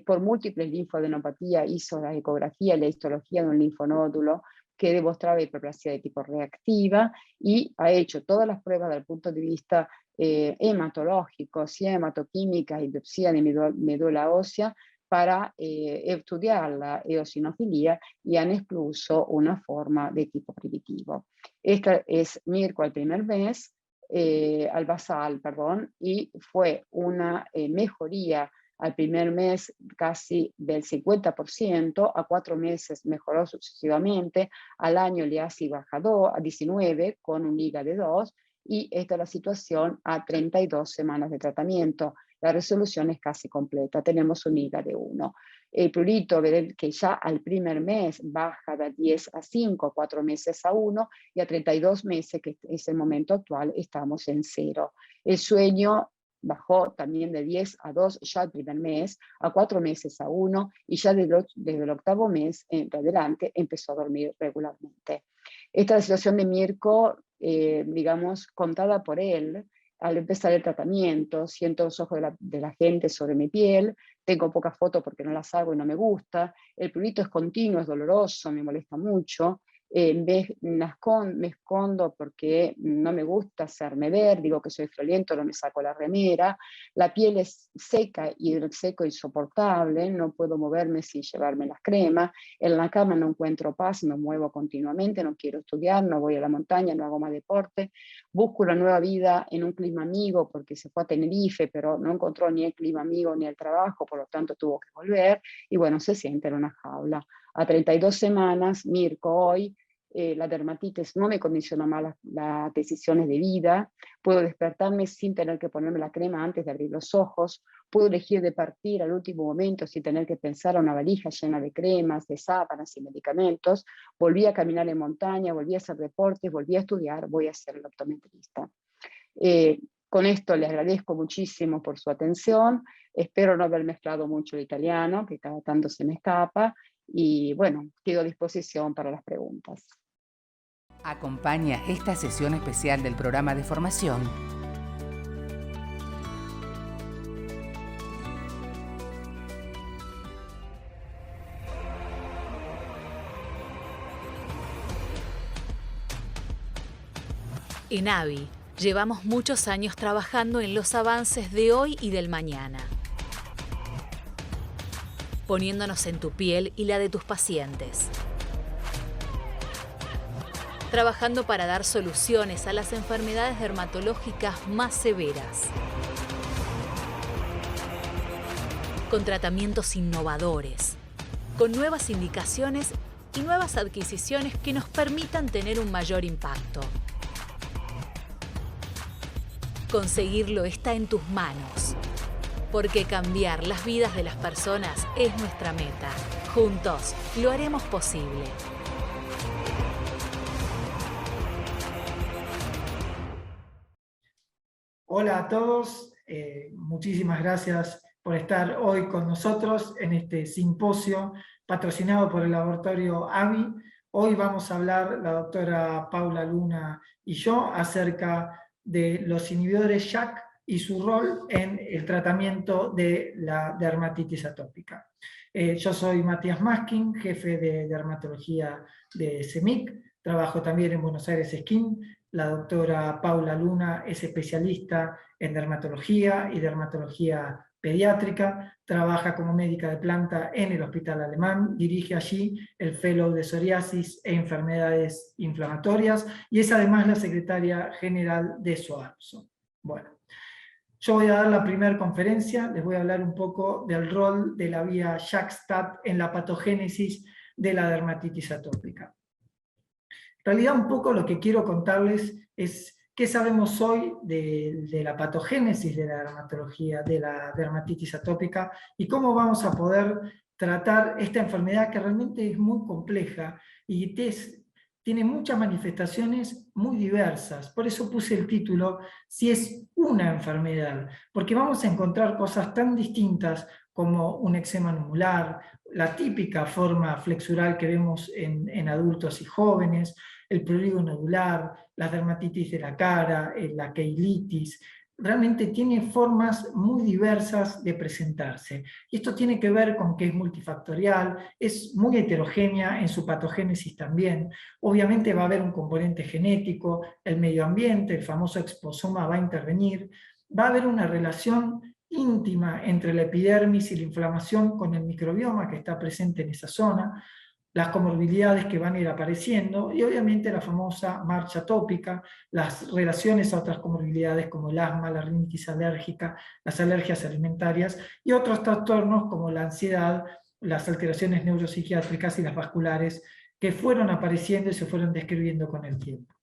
Por múltiples linfadenopatías hizo la ecografía y la histología de un linfonódulo que demostraba hiperplasia de tipo reactiva, y ha hecho todas las pruebas desde el punto de vista hematológico, hematoquímica y biopsia de médula ósea para estudiar la eosinofilia, y han excluso una forma de tipo primitivo. Esta es Mirko al primer mes, al basal, perdón, y fue una mejoría Al primer mes casi del 50%, a 4 meses mejoró sucesivamente, al año le así bajado a 19 con un IGA de 2, y esta es la situación a 32 semanas de tratamiento. La resolución es casi completa, tenemos un IGA de 1. El prurito, ver que ya al primer mes baja de 10 a 5, 4 meses a 1, y a 32 meses, que es el momento actual, estamos en 0. El sueño bajó también de 10 a 2 ya el primer mes, a 4 meses a 1, y ya desde el octavo mes en adelante empezó a dormir regularmente. Esta es la situación de Mirko, digamos, contada por él. Al empezar el tratamiento, siento los ojos de la gente sobre mi piel, tengo pocas fotos porque no las hago y no me gusta, el prurito es continuo, es doloroso, me molesta mucho, me escondo porque no me gusta hacerme ver, digo que soy friolento, no me saco la remera, la piel es seca y el seco insoportable, no puedo moverme sin llevarme las cremas, en la cama no encuentro paz, me muevo continuamente, no quiero estudiar, no voy a la montaña, no hago más deporte, busco una nueva vida en un clima amigo porque se fue a Tenerife, pero no encontró ni el clima amigo ni el trabajo, por lo tanto tuvo que volver, y bueno, se siente en una jaula. A 32 semanas, Mirko hoy, la dermatitis no me condiciona más las decisiones de vida, puedo despertarme sin tener que ponerme la crema antes de abrir los ojos, puedo elegir de partir al último momento sin tener que pensar a una valija llena de cremas, de sábanas y medicamentos, volví a caminar en montaña, volví a hacer deportes, volví a estudiar, voy a ser el optometrista. Con esto le agradezco muchísimo por su atención, espero no haber mezclado mucho el italiano, que cada tanto se me escapa, y bueno, quedo a disposición para las preguntas. Acompaña esta sesión especial del programa de formación En AVI llevamos muchos años trabajando en los avances de hoy y del mañana, poniéndonos en tu piel y la de tus pacientes, trabajando para dar soluciones a las enfermedades dermatológicas más severas, con tratamientos innovadores, con nuevas indicaciones y nuevas adquisiciones que nos permitan tener un mayor impacto. Conseguirlo está en tus manos, porque cambiar las vidas de las personas es nuestra meta. Juntos lo haremos posible. Hola a todos, muchísimas gracias por estar hoy con nosotros en este simposio patrocinado por el laboratorio AVI. Hoy vamos a hablar, la doctora Paula Luna y yo, acerca de los inhibidores JAK y su rol en el tratamiento de la dermatitis atópica. Yo soy Matías Maskin, jefe de dermatología de CEMIC, trabajo también en Buenos Aires Skin. La doctora Paula Luna es especialista en dermatología y dermatología pediátrica, trabaja como médica de planta en el Hospital Alemán, dirige allí el Fellow de Psoriasis e Enfermedades Inflamatorias y es además la secretaria general de SOARSO. Bueno, yo voy a dar la primera conferencia, les voy a hablar un poco del rol de la vía JAK-STAT en la patogénesis de la dermatitis atópica. En realidad un poco lo que quiero contarles es qué sabemos hoy de la patogénesis de la dermatología, de la dermatitis atópica, y cómo vamos a poder tratar esta enfermedad que realmente es muy compleja y tiene muchas manifestaciones muy diversas. Por eso puse el título, si es una enfermedad, porque vamos a encontrar cosas tan distintas como un eczema nubular, la típica forma flexural que vemos en adultos y jóvenes, el prurigo nodular, la dermatitis de la cara, la keilitis, realmente tiene formas muy diversas de presentarse. Y esto tiene que ver con que es multifactorial, es muy heterogénea en su patogénesis también. Obviamente va a haber un componente genético, el medio ambiente, el famoso exposoma va a intervenir, va a haber una relación íntima entre la epidermis y la inflamación con el microbioma que está presente en esa zona. las comorbilidades que van a ir apareciendo y obviamente la famosa marcha atópica, las relaciones a otras comorbilidades como el asma, la rinitis alérgica, las alergias alimentarias y otros trastornos como la ansiedad, las alteraciones neuropsiquiátricas y las vasculares que fueron apareciendo y se fueron describiendo con el tiempo.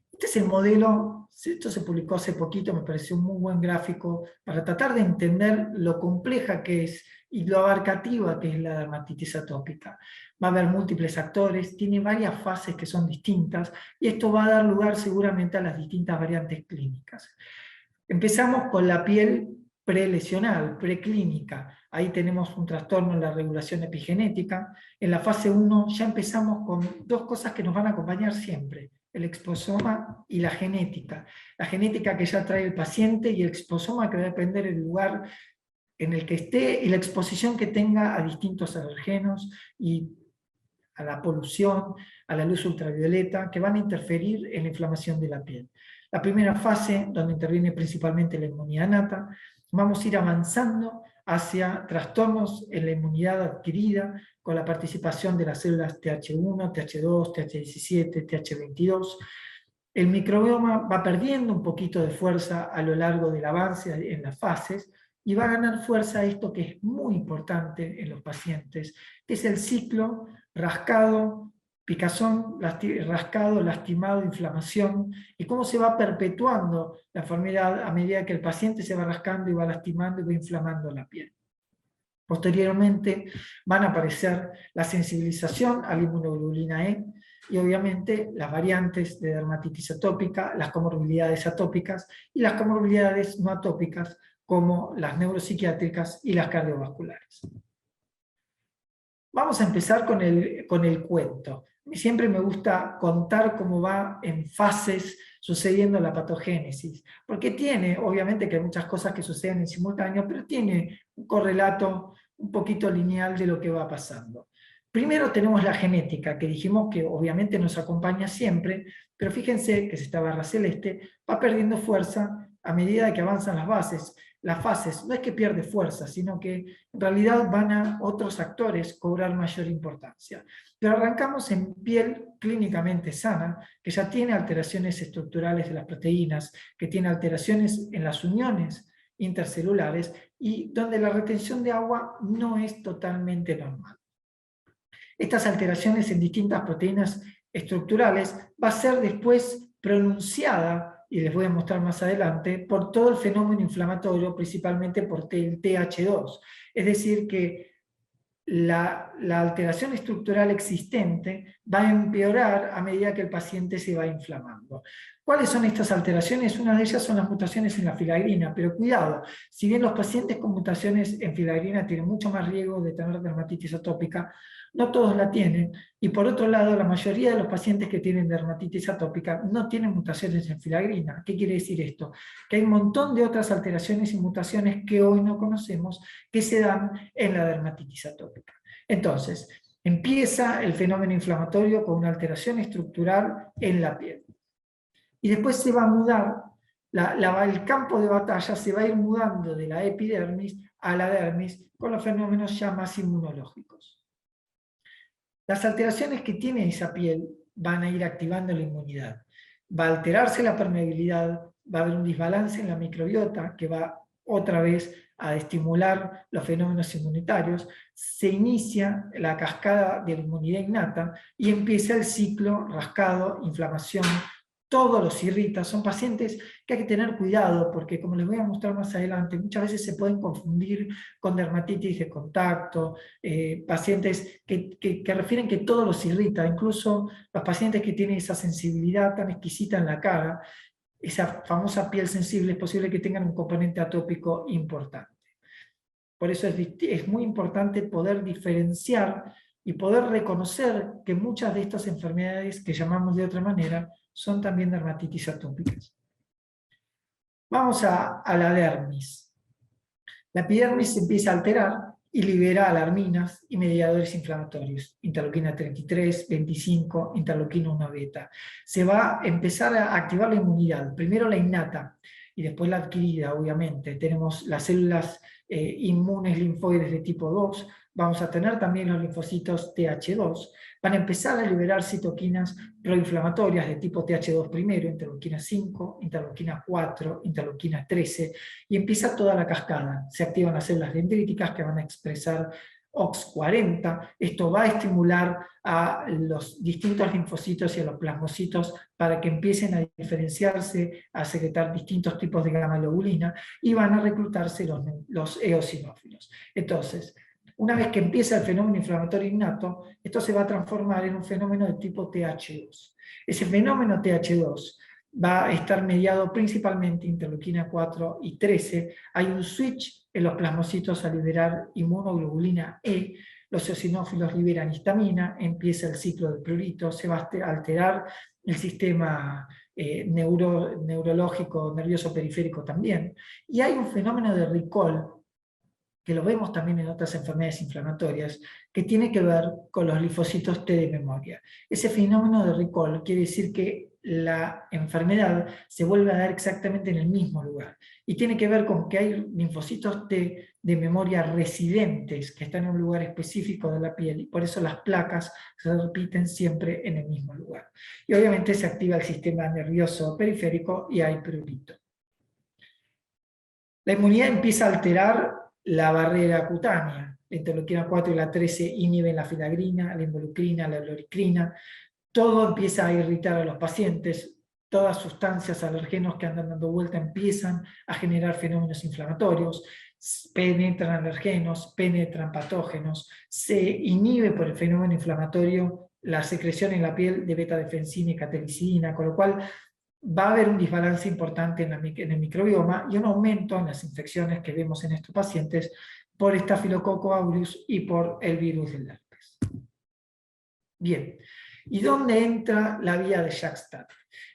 Este es el modelo, esto se publicó hace poquito, me pareció un muy buen gráfico para tratar de entender lo compleja que es y lo abarcativa que es la dermatitis atópica. Va a haber múltiples actores, tiene varias fases que son distintas y esto va a dar lugar seguramente a las distintas variantes clínicas. Empezamos con la piel prelesional, preclínica. Ahí tenemos un trastorno en la regulación epigenética. En la fase 1 ya empezamos con dos cosas que nos van a acompañar siempre: el exposoma y la genética. La genética que ya trae el paciente y el exposoma que va a depender del lugar en el que esté y la exposición que tenga a distintos alergenos y a la polución, a la luz ultravioleta, que van a interferir en la inflamación de la piel. La primera fase, donde interviene principalmente la inmunidad innata, vamos a ir avanzando hacia trastornos en la inmunidad adquirida, con la participación de las células TH1, TH2, TH17, TH22. El microbioma va perdiendo un poquito de fuerza a lo largo del avance en las fases, y va a ganar fuerza esto que es muy importante en los pacientes, que es el ciclo rascado, picazón, rascado, lastimado, inflamación, y cómo se va perpetuando la enfermedad a medida que el paciente se va rascando y va lastimando y va inflamando la piel. Posteriormente van a aparecer la sensibilización a la inmunoglobulina E y obviamente las variantes de dermatitis atópica, las comorbilidades atópicas y las comorbilidades no atópicas como las neuropsiquiátricas y las cardiovasculares. Vamos a empezar con el cuento. Siempre me gusta contar cómo va en fases sucediendo la patogénesis, porque tiene, obviamente que hay muchas cosas que suceden en simultáneo, pero tiene un correlato un poquito lineal de lo que va pasando. Primero tenemos la genética, que dijimos que obviamente nos acompaña siempre, pero fíjense que si esta barra celeste va perdiendo fuerza a medida que avanzan las fases. No es que pierde fuerza, sino que en realidad van a otros actores cobrar mayor importancia. Pero arrancamos en piel clínicamente sana, que ya tiene alteraciones estructurales de las proteínas, que tiene alteraciones en las uniones intercelulares y donde la retención de agua no es totalmente normal. Estas alteraciones en distintas proteínas estructurales va a ser después pronunciada, y les voy a mostrar más adelante, por todo el fenómeno inflamatorio, principalmente por el TH2. Es decir, que la alteración estructural existente va a empeorar a medida que el paciente se va inflamando. ¿Cuáles son estas alteraciones? Una de ellas son las mutaciones en la filagrina, pero cuidado, si bien los pacientes con mutaciones en filagrina tienen mucho más riesgo de tener dermatitis atópica, no todos la tienen, y por otro lado, la mayoría de los pacientes que tienen dermatitis atópica no tienen mutaciones en filagrina. ¿Qué quiere decir esto? Que hay un montón de otras alteraciones y mutaciones que hoy no conocemos que se dan en la dermatitis atópica. Entonces, empieza el fenómeno inflamatorio con una alteración estructural en la piel. Y después se va a mudar, el campo de batalla se va a ir mudando de la epidermis a la dermis con los fenómenos ya más inmunológicos. Las alteraciones que tiene esa piel van a ir activando la inmunidad. Va a alterarse la permeabilidad, va a haber un desbalance en la microbiota que va otra vez a estimular los fenómenos inmunitarios, se inicia la cascada de la inmunidad innata y empieza el ciclo rascado, inflamación, todo los irrita. Son pacientes que hay que tener cuidado porque, como les voy a mostrar más adelante, muchas veces se pueden confundir con dermatitis de contacto, pacientes que refieren que todo los irrita, incluso los pacientes que tienen esa sensibilidad tan exquisita en la cara, esa famosa piel sensible, es posible que tengan un componente atópico importante. Por eso es muy importante poder diferenciar y poder reconocer que muchas de estas enfermedades que llamamos de otra manera son también dermatitis atópicas. Vamos a la dermis. La epidermis se empieza a alterar y libera alarminas y mediadores inflamatorios, interleuquina 33, 25, interleuquina 1 beta. Se va a empezar a activar la inmunidad, primero la innata y después la adquirida, obviamente. Tenemos las células inmunes linfoides de tipo 2, vamos a tener también los linfocitos TH2, van a empezar a liberar citoquinas proinflamatorias de tipo TH2 primero, interleuquina 5, interleuquina 4, interleuquina 13, y empieza toda la cascada. Se activan las células dendríticas que van a expresar OX40, esto va a estimular a los distintos linfocitos y a los plasmocitos para que empiecen a diferenciarse, a secretar distintos tipos de gamma globulina y van a reclutarse los eosinófilos. Entonces, una vez que empieza el fenómeno inflamatorio innato, esto se va a transformar en un fenómeno de tipo TH2. Ese fenómeno TH2 va a estar mediado principalmente interleuquina 4 y 13. Hay un switch en los plasmocitos a liberar inmunoglobulina E, los eosinófilos liberan histamina, empieza el ciclo del prurito, se va a alterar el sistema neurológico, nervioso periférico también. Y hay un fenómeno de recall, que lo vemos también en otras enfermedades inflamatorias, que tiene que ver con los linfocitos T de memoria. Ese fenómeno de recall quiere decir que la enfermedad se vuelve a dar exactamente en el mismo lugar. Y tiene que ver con que hay linfocitos T de memoria residentes que están en un lugar específico de la piel, y por eso las placas se repiten siempre en el mismo lugar. Y obviamente se activa el sistema nervioso periférico y hay prurito. La inmunidad empieza a alterar la barrera cutánea. La interleuquina 4 y la 13 inhiben la filagrina, la involucrina, la loricrina. Todo empieza a irritar a los pacientes. Todas sustancias, alergenos que andan dando vuelta empiezan a generar fenómenos inflamatorios. Penetran alergenos, penetran patógenos. Se inhibe por el fenómeno inflamatorio la secreción en la piel de beta-defensina y catelicidina, con lo cual va a haber un desbalance importante en el microbioma y un aumento en las infecciones que vemos en estos pacientes por Staphylococcus aureus y por el virus del herpes. Bien, ¿y dónde entra la vía de JAK-STAT?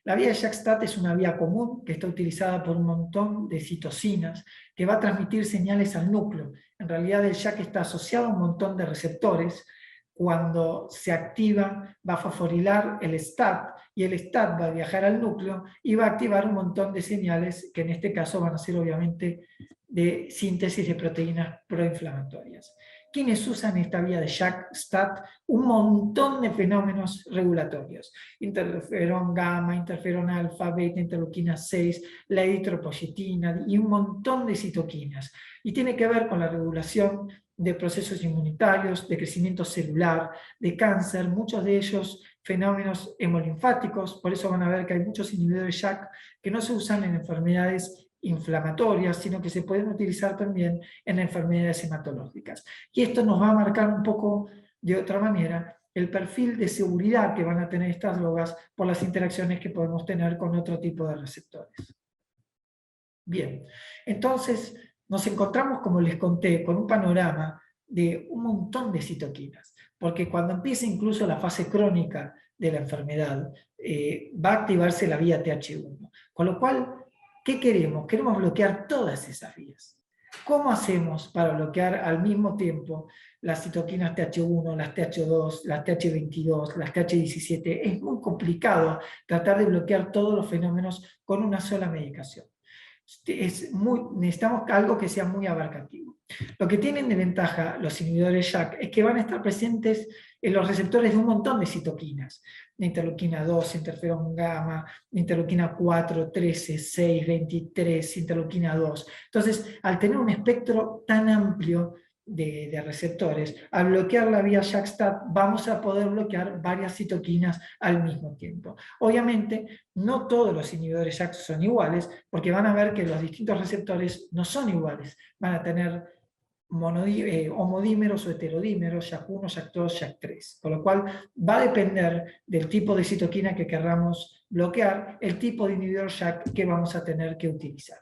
La vía de JAK-STAT es una vía común que está utilizada por un montón de citocinas que va a transmitir señales al núcleo. En realidad el JAK está asociado a un montón de receptores. Cuando se activa va a fosforilar el STAT y el STAT va a viajar al núcleo y va a activar un montón de señales que en este caso van a ser obviamente de síntesis de proteínas proinflamatorias. ¿Quiénes usan esta vía de JAK-STAT? Un montón de fenómenos regulatorios. Interferón gamma, interferón alfa, beta, interleuquina 6, la eritropoyetina y un montón de citoquinas. Y tiene que ver con la regulación de procesos inmunitarios, de crecimiento celular, de cáncer, muchos de ellos fenómenos hemolinfáticos. Por eso van a ver que hay muchos inhibidores JAK que no se usan en enfermedades inflamatorias, sino que se pueden utilizar también en enfermedades hematológicas. Y esto nos va a marcar un poco de otra manera el perfil de seguridad que van a tener estas drogas por las interacciones que podemos tener con otro tipo de receptores. Bien, entonces nos encontramos, como les conté, con un panorama de un montón de citoquinas, porque cuando empieza incluso la fase crónica de la enfermedad, va a activarse la vía TH1. Con lo cual, ¿qué queremos? Queremos bloquear todas esas vías. ¿Cómo hacemos para bloquear al mismo tiempo las citoquinas TH1, las TH2, las TH22, las TH17? Es muy complicado tratar de bloquear todos los fenómenos con una sola medicación. Necesitamos algo que sea muy abarcativo. Lo que tienen de ventaja los inhibidores JAK es que van a estar presentes en los receptores de un montón de citoquinas. De interleuquina 2, interferón gamma, interleuquina 4, 13, 6, 23, interleuquina 2. Entonces, al tener un espectro tan amplio de receptores, al bloquear la vía JAK-STAT vamos a poder bloquear varias citoquinas al mismo tiempo. Obviamente, no todos los inhibidores JAK son iguales, porque van a ver que los distintos receptores no son iguales. Van a tener homodímeros o heterodímeros, JAK1, JAK2, JAK3. Con lo cual va a depender del tipo de citoquina que querramos bloquear, el tipo de inhibidor JAK que vamos a tener que utilizar.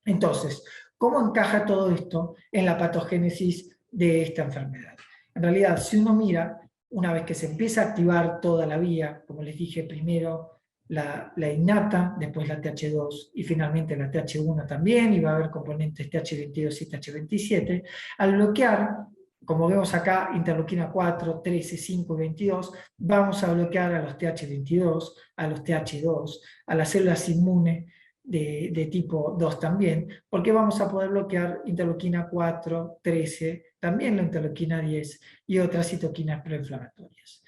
Entonces, ¿cómo encaja todo esto en la patogénesis de esta enfermedad? En realidad, si uno mira, una vez que se empieza a activar toda la vía, como les dije, primero la innata, después la TH2 y finalmente la TH1 también, y va a haber componentes TH22 y TH27, al bloquear, como vemos acá, interleuquina 4, 13, 5 y 22, vamos a bloquear a los TH22, a los TH2, a las células inmunes de tipo 2 también, porque vamos a poder bloquear interleuquina 4, 13, también la interleuquina 10 y otras citoquinas proinflamatorias.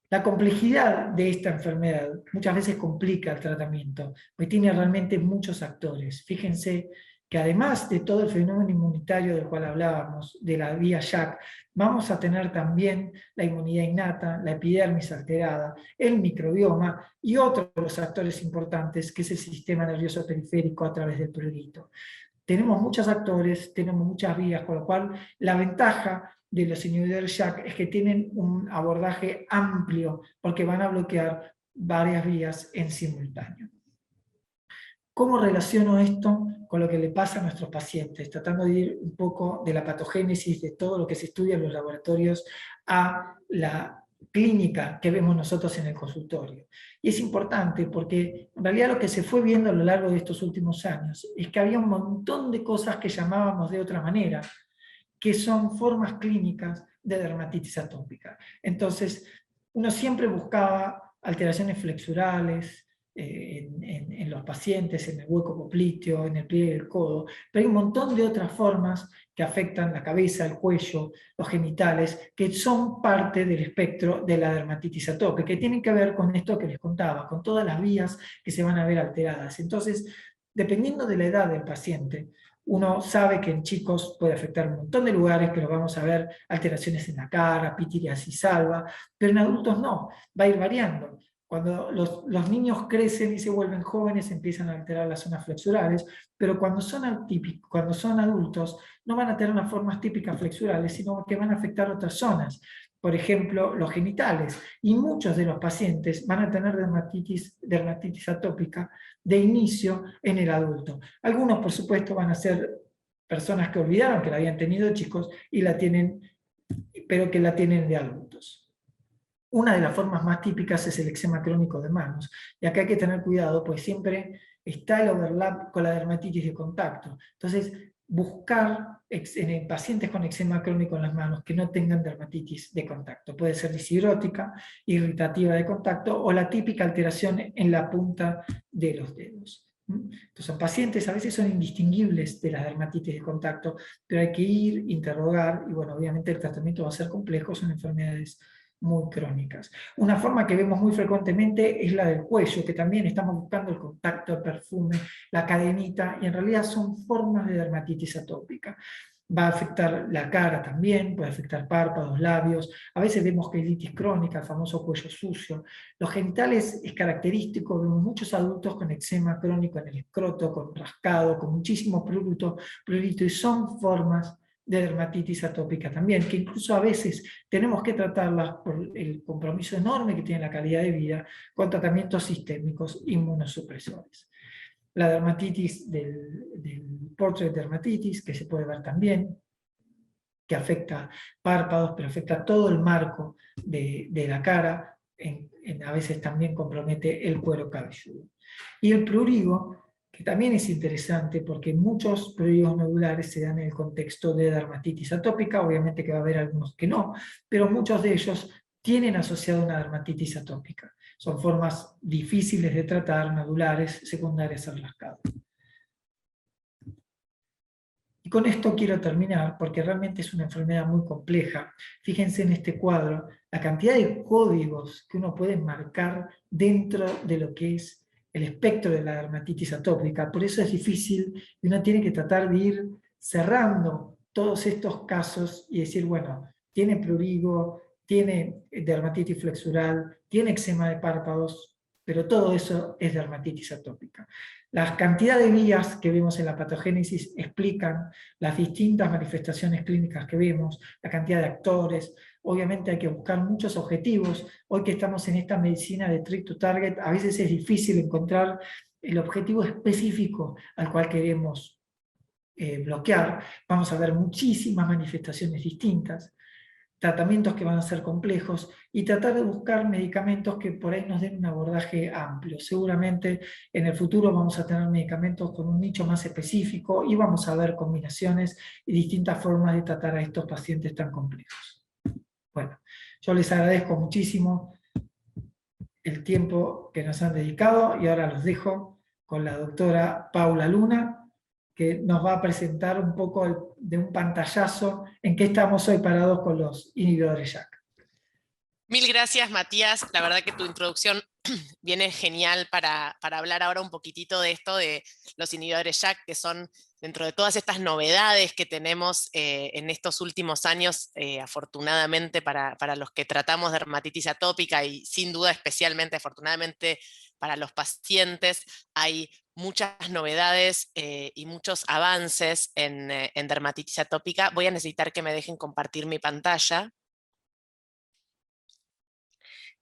La complejidad de esta enfermedad muchas veces complica el tratamiento, porque tiene realmente muchos actores. Fíjense que además de todo el fenómeno inmunitario del cual hablábamos, de la vía JAK, vamos a tener también la inmunidad innata, la epidermis alterada, el microbioma y otros de los actores importantes, que es el sistema nervioso periférico a través del prurito. Tenemos muchos actores, tenemos muchas vías, con lo cual la ventaja de los inhibidores JAK es que tienen un abordaje amplio, porque van a bloquear varias vías en simultáneo. ¿Cómo relaciono esto con lo que le pasa a nuestros pacientes? Tratando de ir un poco de la patogénesis de todo lo que se estudia en los laboratorios a la clínica que vemos nosotros en el consultorio. Y es importante porque en realidad lo que se fue viendo a lo largo de estos últimos años es que había un montón de cosas que llamábamos de otra manera, que son formas clínicas de dermatitis atópica. Entonces, uno siempre buscaba alteraciones flexurales en los pacientes, en el hueco popliteo, en el pliegue del codo, pero hay un montón de otras formas que afectan la cabeza, el cuello, los genitales, que son parte del espectro de la dermatitis atópica, que tienen que ver con esto que les contaba, con todas las vías que se van a ver alteradas. Entonces, dependiendo de la edad del paciente, uno sabe que en chicos puede afectar un montón de lugares, pero vamos a ver alteraciones en la cara, pitiriasis alba, pero en adultos no, va a ir variando. Cuando los niños crecen y se vuelven jóvenes, empiezan a alterar las zonas flexurales, pero cuando son adultos, no van a tener unas formas típicas flexurales, sino que van a afectar otras zonas. Por ejemplo, los genitales. Y muchos de los pacientes van a tener dermatitis atópica de inicio en el adulto. Algunos, por supuesto, van a ser personas que olvidaron que la habían tenido chicos y la tienen, pero que la tienen de adultos. Una de las formas más típicas es el eczema crónico de manos. Y acá hay que tener cuidado, pues siempre está el overlap con la dermatitis de contacto. Entonces, buscar en pacientes con eczema crónico en las manos que no tengan dermatitis de contacto. Puede ser disibrótica, irritativa de contacto o la típica alteración en la punta de los dedos. Entonces, son pacientes, a veces son indistinguibles de la dermatitis de contacto, pero hay que ir, interrogar, y bueno, obviamente el tratamiento va a ser complejo, son enfermedades muy crónicas. Una forma que vemos muy frecuentemente es la del cuello, que también estamos buscando el contacto, el perfume, la cadenita, y en realidad son formas de dermatitis atópica. Va a afectar la cara también, puede afectar párpados, labios, a veces vemos que hay litis crónica, el famoso cuello sucio. Los genitales es característico, vemos muchos adultos con eczema crónico en el escroto, con rascado, con muchísimo prurito, y son formas de dermatitis atópica también, que incluso a veces tenemos que tratarlas por el compromiso enorme que tiene la calidad de vida con tratamientos sistémicos inmunosupresores. La dermatitis del portrait dermatitis, que se puede ver también, que afecta párpados, pero afecta todo el marco de la cara, a veces también compromete el cuero cabelludo. Y el prurigo, que también es interesante porque muchos prurigos nodulares se dan en el contexto de dermatitis atópica, obviamente que va a haber algunos que no, pero muchos de ellos tienen asociado una dermatitis atópica. Son formas difíciles de tratar, nodulares, secundarias al rascado. Y con esto quiero terminar, porque realmente es una enfermedad muy compleja. Fíjense en este cuadro, la cantidad de códigos que uno puede marcar dentro de lo que es el espectro de la dermatitis atópica. Por eso es difícil y uno tiene que tratar de ir cerrando todos estos casos y decir, bueno, tiene prurigo, tiene dermatitis flexural, tiene eczema de párpados, pero todo eso es dermatitis atópica. La cantidad de vías que vemos en la patogénesis explican las distintas manifestaciones clínicas que vemos, la cantidad de actores. Obviamente hay que buscar muchos objetivos. Hoy que estamos en esta medicina de treat to target, a veces es difícil encontrar el objetivo específico al cual queremos bloquear. Vamos a ver muchísimas manifestaciones distintas, tratamientos que van a ser complejos, y tratar de buscar medicamentos que por ahí nos den un abordaje amplio. Seguramente en el futuro vamos a tener medicamentos con un nicho más específico y vamos a ver combinaciones y distintas formas de tratar a estos pacientes tan complejos. Bueno, yo les agradezco muchísimo el tiempo que nos han dedicado y ahora los dejo con la doctora Paula Luna, que nos va a presentar un poco de un pantallazo en qué estamos hoy parados con los inhibidores JAK. Mil gracias, Matías. La verdad que tu introducción viene genial para hablar ahora un poquitito de esto de los inhibidores JAK, que son dentro de todas estas novedades que tenemos en estos últimos años, afortunadamente para los que tratamos dermatitis atópica y sin duda especialmente afortunadamente para los pacientes, hay muchas novedades y muchos avances en dermatitis atópica. Voy a necesitar que me dejen compartir mi pantalla.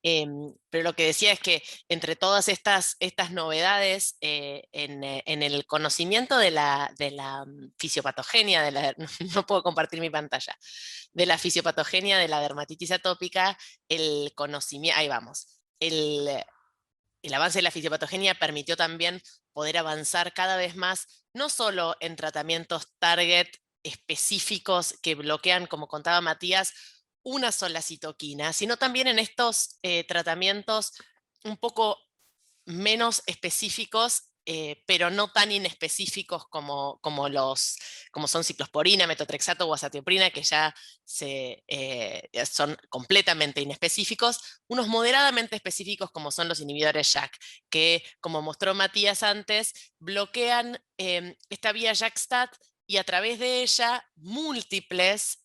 Pero lo que decía es que entre todas estas novedades en el conocimiento de la fisiopatogenia, no puedo compartir mi pantalla, de la fisiopatogenia de la dermatitis atópica, el conocimiento, ahí vamos, el avance de la fisiopatogenia permitió también poder avanzar cada vez más, no solo en tratamientos target específicos que bloquean, como contaba Matías, una sola citoquina, sino también en estos tratamientos un poco menos específicos, pero no tan inespecíficos como son ciclosporina, metotrexato o azatioprina, que ya son completamente inespecíficos, unos moderadamente específicos como son los inhibidores JAK, que como mostró Matías antes, bloquean esta vía JAK-STAT y a través de ella múltiples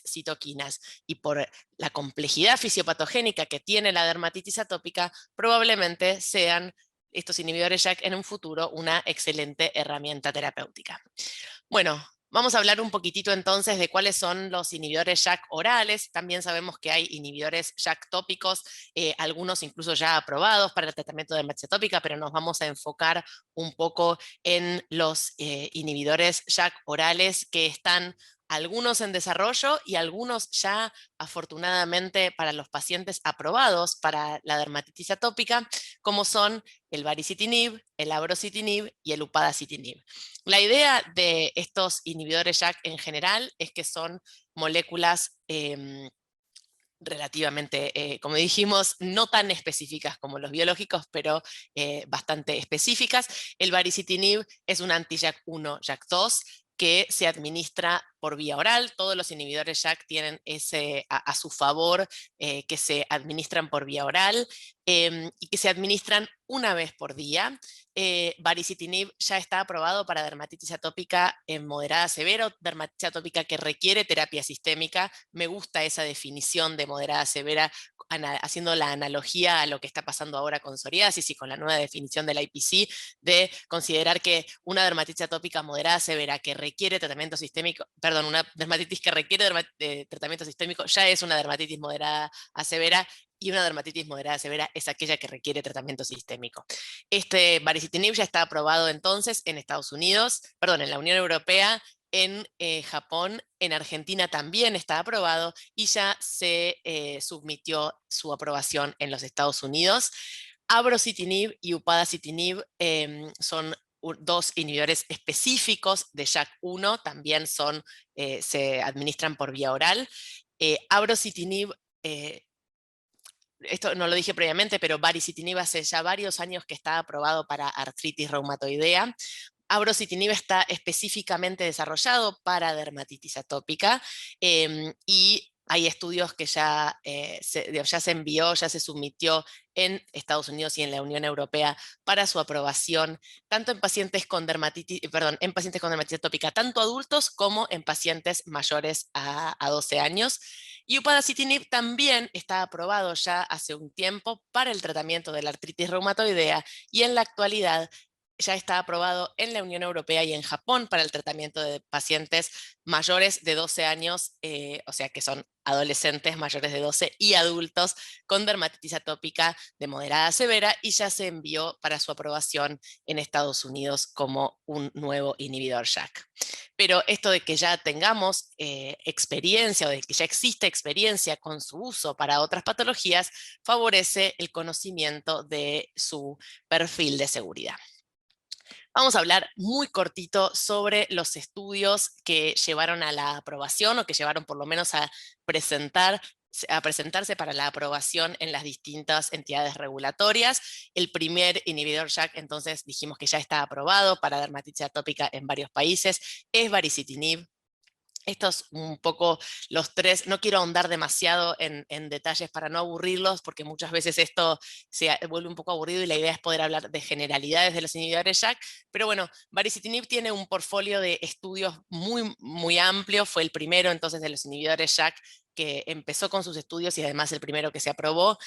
citoquinas. Y por la complejidad fisiopatogénica que tiene la dermatitis atópica, probablemente sean estos inhibidores JAK en un futuro una excelente herramienta terapéutica. Bueno, vamos a hablar un poquitito entonces de cuáles son los inhibidores JAK orales. También sabemos que hay inhibidores JAK tópicos, algunos incluso ya aprobados para el tratamiento de dermatitis atópica, pero nos vamos a enfocar un poco en los inhibidores JAK orales que están algunos en desarrollo y algunos ya afortunadamente para los pacientes aprobados para la dermatitis atópica, como son el baricitinib, el abrocitinib y el upadacitinib. La idea de estos inhibidores JAK en general es que son moléculas relativamente, como dijimos, no tan específicas como los biológicos, pero bastante específicas. El baricitinib es un anti-JAK1, JAK2, que se administra por vía oral. Todos los inhibidores JAK tienen a su favor que se administran por vía oral y que se administran una vez por día. Baricitinib ya está aprobado para dermatitis atópica en moderada severa, dermatitis atópica que requiere terapia sistémica. Me gusta esa definición de moderada severa, haciendo la analogía a lo que está pasando ahora con psoriasis y con la nueva definición del IPC, de considerar que una dermatitis atópica moderada severa que requiere tratamiento sistémico, perdón, una dermatitis que requiere tratamiento sistémico ya es una dermatitis moderada a severa, y una dermatitis moderada severa es aquella que requiere tratamiento sistémico. Este baricitinib ya está aprobado entonces en Estados Unidos, perdón, en la Unión Europea, en Japón, en Argentina también está aprobado y ya se submitió su aprobación en los Estados Unidos. Abrocitinib y upadacitinib son dos inhibidores específicos de JAK1, también se administran por vía oral. Abrocitinib, esto no lo dije previamente, pero baricitinib hace ya varios años que está aprobado para artritis reumatoidea. Abrocitinib está específicamente desarrollado para dermatitis atópica y hay estudios que ya se envió, ya se sometió en Estados Unidos y en la Unión Europea para su aprobación, tanto en pacientes con dermatitis atópica, tanto adultos como en pacientes mayores a 12 años. Y upadacitinib también está aprobado ya hace un tiempo para el tratamiento de la artritis reumatoidea y en la actualidad ya está aprobado en la Unión Europea y en Japón para el tratamiento de pacientes mayores de 12 años, o sea que son adolescentes mayores de 12 y adultos con dermatitis atópica de moderada a severa, y ya se envió para su aprobación en Estados Unidos como un nuevo inhibidor JAK. Pero esto de que ya tengamos experiencia o de que ya existe experiencia con su uso para otras patologías favorece el conocimiento de su perfil de seguridad. Vamos a hablar muy cortito sobre los estudios que llevaron a la aprobación o que llevaron por lo menos a presentar a presentarse para la aprobación en las distintas entidades regulatorias. El primer inhibidor JAK, entonces dijimos que ya está aprobado para dermatitis atópica en varios países, es baricitinib. Estos un poco los tres, no quiero ahondar demasiado en detalles para no aburrirlos, porque muchas veces esto se vuelve un poco aburrido y la idea es poder hablar de generalidades de los inhibidores JAK, pero bueno, baricitinib tiene un portfolio de estudios muy amplio, fue el primero entonces de los inhibidores JAK que empezó con sus estudios y además el primero que se aprobó,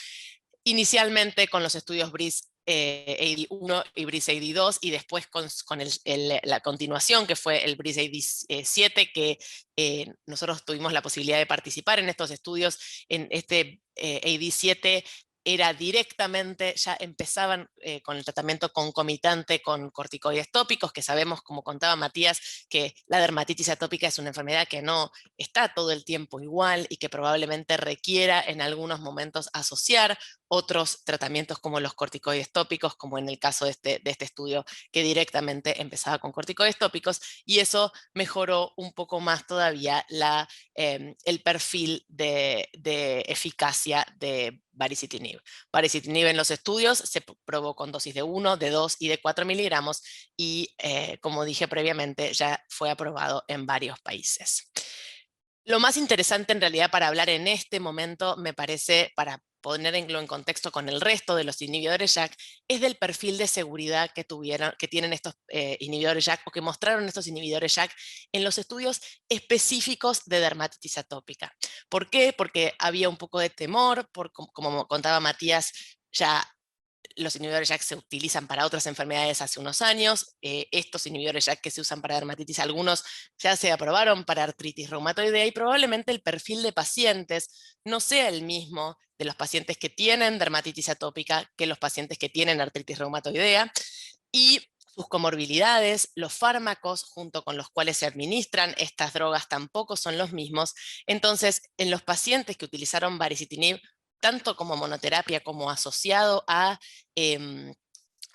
inicialmente con los estudios BRIS AD1 y BRIS AD2 y después con la continuación que fue el BRIS AD7 que nosotros tuvimos la posibilidad de participar en estos estudios. En este AD7 era directamente, ya empezaban con el tratamiento concomitante con corticoides tópicos, que sabemos, como contaba Matías, que la dermatitis atópica es una enfermedad que no está todo el tiempo igual y que probablemente requiera en algunos momentos asociar otros tratamientos como los corticoides tópicos, como en el caso de este estudio que directamente empezaba con corticoides tópicos, y eso mejoró un poco más todavía el perfil de eficacia de baricitinib. Baricitinib en los estudios se probó con dosis de 1, de 2 y de 4 miligramos y como dije previamente ya fue aprobado en varios países. Lo más interesante en realidad para hablar en este momento, me parece, para ponerlo en contexto con el resto de los inhibidores JAK, es del perfil de seguridad que tienen estos inhibidores JAK o que mostraron estos inhibidores JAK en los estudios específicos de dermatitis atópica. ¿Por qué? Porque había un poco de temor, como contaba Matías, ya los inhibidores JAK se utilizan para otras enfermedades hace unos años. Estos inhibidores JAK que se usan para dermatitis, algunos ya se aprobaron para artritis reumatoidea y probablemente el perfil de pacientes no sea el mismo de los pacientes que tienen dermatitis atópica que los pacientes que tienen artritis reumatoidea. Y sus comorbilidades, los fármacos junto con los cuales se administran estas drogas tampoco son los mismos. Entonces, en los pacientes que utilizaron baricitinib, tanto como monoterapia como asociado a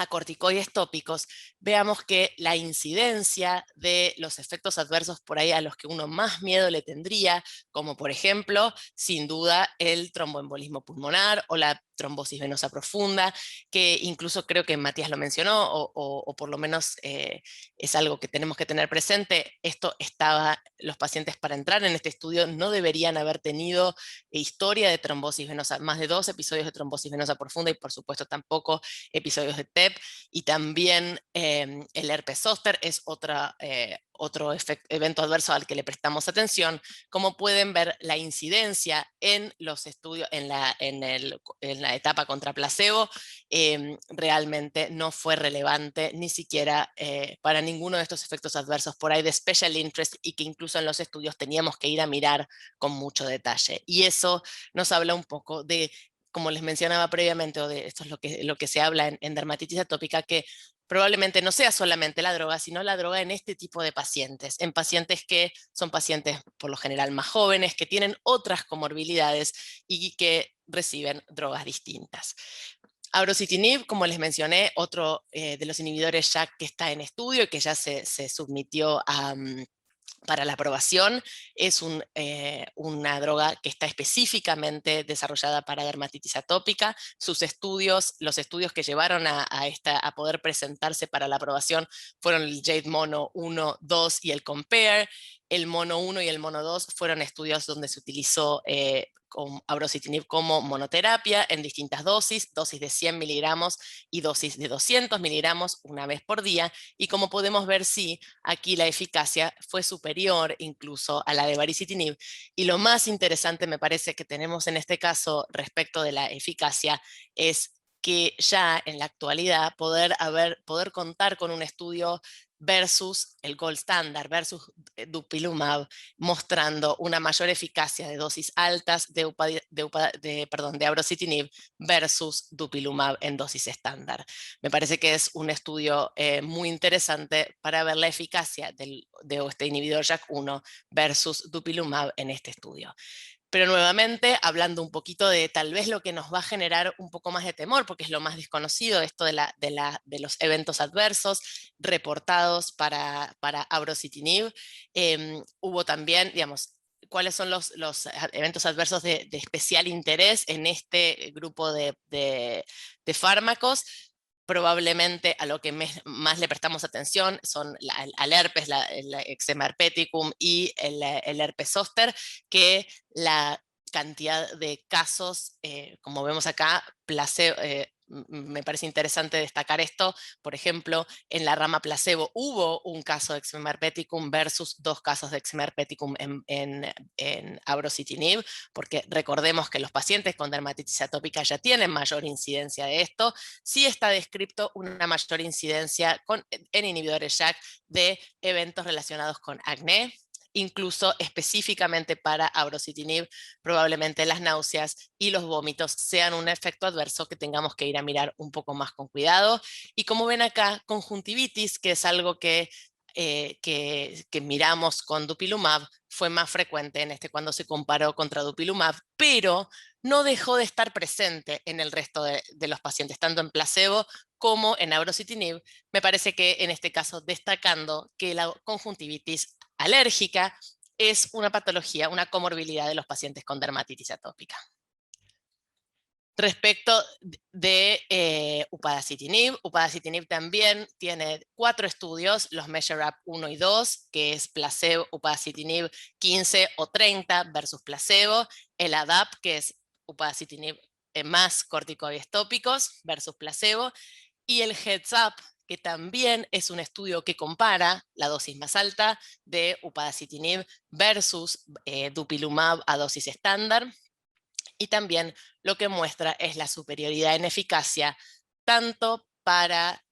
corticoides tópicos, veamos que la incidencia de los efectos adversos por ahí a los que uno más miedo le tendría, como por ejemplo, sin duda, el tromboembolismo pulmonar o la trombosis venosa profunda, que incluso creo que Matías lo mencionó, o por lo menos es algo que tenemos que tener presente. Los pacientes para entrar en este estudio no deberían haber tenido historia de trombosis venosa, más de 2 episodios de trombosis venosa profunda y por supuesto tampoco episodios de TEP, y también el herpes zóster es otro evento adverso al que le prestamos atención. Como pueden ver, la incidencia en los estudios, en la etapa contra placebo, realmente no fue relevante ni siquiera para ninguno de estos efectos adversos por ahí de special interest y que incluso en los estudios teníamos que ir a mirar con mucho detalle. Y eso nos habla un poco de, como les mencionaba previamente, o de esto es lo que se habla en dermatitis atópica, que probablemente no sea solamente la droga, sino la droga en este tipo de pacientes, en pacientes que son pacientes por lo general más jóvenes, que tienen otras comorbilidades y que reciben drogas distintas. Abrocitinib, como les mencioné, otro de los inhibidores JAK que está en estudio y que ya se sometió para la aprobación, es una droga que está específicamente desarrollada para dermatitis atópica. Los estudios que llevaron a poder presentarse para la aprobación fueron el JADE Mono 1, 2 y el COMPARE. El Mono 1 y el Mono 2 fueron estudios donde se utilizó con abrocitinib como monoterapia en distintas dosis de 100 miligramos y dosis de 200 miligramos una vez por día, y como podemos ver, sí, aquí la eficacia fue superior incluso a la de baricitinib, y lo más interesante me parece que tenemos en este caso respecto de la eficacia es que ya en la actualidad poder contar con un estudio versus el gold standard, versus dupilumab, mostrando una mayor eficacia de dosis altas de abrocitinib versus dupilumab en dosis estándar. Me parece que es un estudio muy interesante para ver la eficacia de este inhibidor JAK1 versus dupilumab en este estudio. Pero nuevamente, hablando un poquito de tal vez lo que nos va a generar un poco más de temor, porque es lo más desconocido, esto de los eventos adversos reportados para abrocitinib. Hubo también, digamos, cuáles son los eventos adversos de especial interés en este grupo de fármacos. Probablemente a lo que más le prestamos atención son al herpes, el eczema herpeticum y el herpes zóster, que la cantidad de casos, como vemos acá, me parece interesante destacar esto. Por ejemplo, en la rama placebo hubo un caso de eczema herpeticum versus 2 casos de eczema herpeticum en abrocitinib, porque recordemos que los pacientes con dermatitis atópica ya tienen mayor incidencia de esto. Sí está descrito una mayor incidencia en inhibidores JAK de eventos relacionados con acné, incluso específicamente para abrocitinib, probablemente las náuseas y los vómitos sean un efecto adverso que tengamos que ir a mirar un poco más con cuidado. Y como ven acá, conjuntivitis, que es algo que miramos con dupilumab, fue más frecuente cuando se comparó contra dupilumab, pero no dejó de estar presente en el resto de los pacientes, tanto en placebo como en abrocitinib. Me parece que en este caso destacando que la conjuntivitis alérgica es una patología, una comorbilidad de los pacientes con dermatitis atópica. Respecto de upadacitinib también tiene 4 estudios, los Measure-Up 1 y 2, que es placebo, upadacitinib 15 o 30 versus placebo, el ADAPT, que es upadacitinib más corticoides tópicos versus placebo, y el Heads Up, que también es un estudio que compara la dosis más alta de upadacitinib versus dupilumab a dosis estándar, y también lo que muestra es la superioridad en eficacia tanto para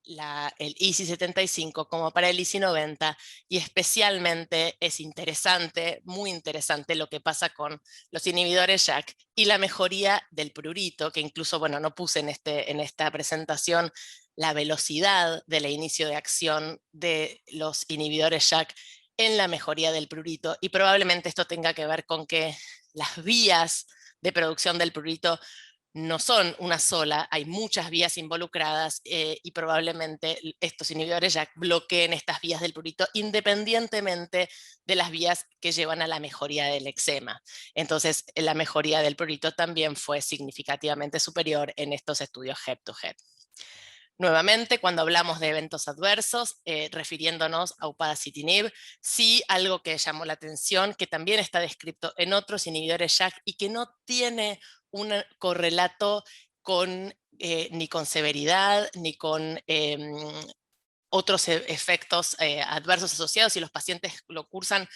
el ISI 75 como para el ISI 90, y especialmente es interesante, muy interesante lo que pasa con los inhibidores JAK y la mejoría del prurito, que incluso, bueno, no puse en esta presentación la velocidad del inicio de acción de los inhibidores JAK en la mejoría del prurito, y probablemente esto tenga que ver con que las vías de producción del prurito no son una sola, hay muchas vías involucradas y probablemente estos inhibidores JAK bloqueen estas vías del prurito independientemente de las vías que llevan a la mejoría del eczema. Entonces, la mejoría del prurito también fue significativamente superior en estos estudios head-to-head. Nuevamente, cuando hablamos de eventos adversos, refiriéndonos a upadacitinib, sí algo que llamó la atención, que también está descrito en otros inhibidores JAK y que no tiene un correlato ni con severidad, ni con otros efectos adversos asociados, y los pacientes lo cursan,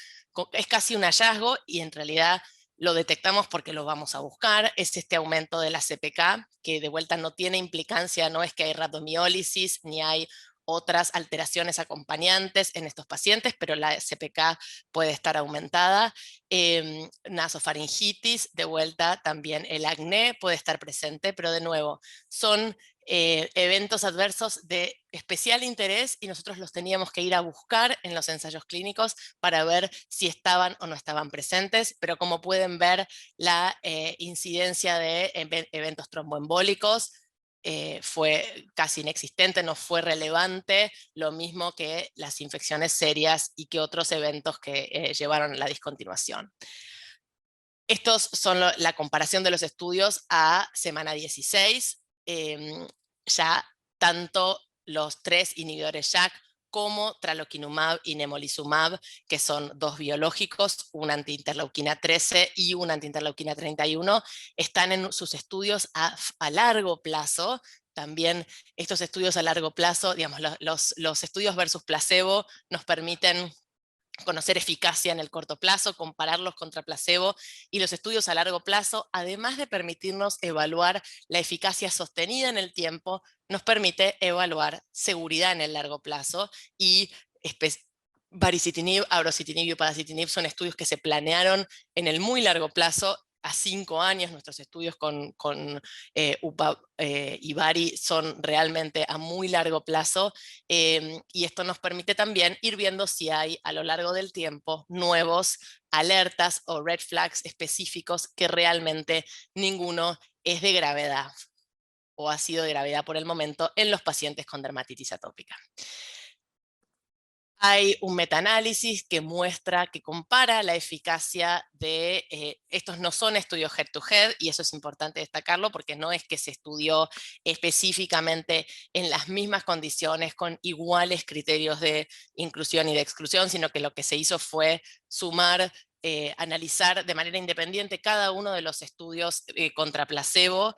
es casi un hallazgo, y en realidad lo detectamos porque lo vamos a buscar, es este aumento de la CPK, que de vuelta no tiene implicancia, no es que hay rhabdomiólisis, ni hay otras alteraciones acompañantes en estos pacientes, pero la CPK puede estar aumentada. Nasofaringitis, de vuelta también el acné puede estar presente, pero de nuevo son eventos adversos de especial interés, y nosotros los teníamos que ir a buscar en los ensayos clínicos para ver si estaban o no estaban presentes, pero como pueden ver, la incidencia de eventos tromboembólicos fue casi inexistente, no fue relevante, lo mismo que las infecciones serias y que otros eventos que llevaron a la discontinuación. Estos son la comparación de los estudios a semana 16. Ya tanto los 3 inhibidores JAK como tralokinumab y nemolizumab, que son 2 biológicos, una antiinterleuquina 13 y una antiinterleuquina 31, están en sus estudios a largo plazo. También estos estudios a largo plazo, digamos, los estudios versus placebo nos permiten conocer eficacia en el corto plazo, compararlos contra placebo, y los estudios a largo plazo, además de permitirnos evaluar la eficacia sostenida en el tiempo, nos permite evaluar seguridad en el largo plazo, y baricitinib, abrocitinib y upadacitinib son estudios que se planearon en el muy largo plazo, a 5 años. Nuestros estudios con UPA y Bari son realmente a muy largo plazo, y esto nos permite también ir viendo si hay a lo largo del tiempo nuevos alertas o red flags específicos, que realmente ninguno es de gravedad o ha sido de gravedad por el momento en los pacientes con dermatitis atópica. Hay un metaanálisis que muestra, que compara la eficacia de, estos no son estudios head-to-head, y eso es importante destacarlo porque no es que se estudió específicamente en las mismas condiciones, con iguales criterios de inclusión y de exclusión, sino que lo que se hizo fue sumar, analizar de manera independiente cada uno de los estudios contra placebo,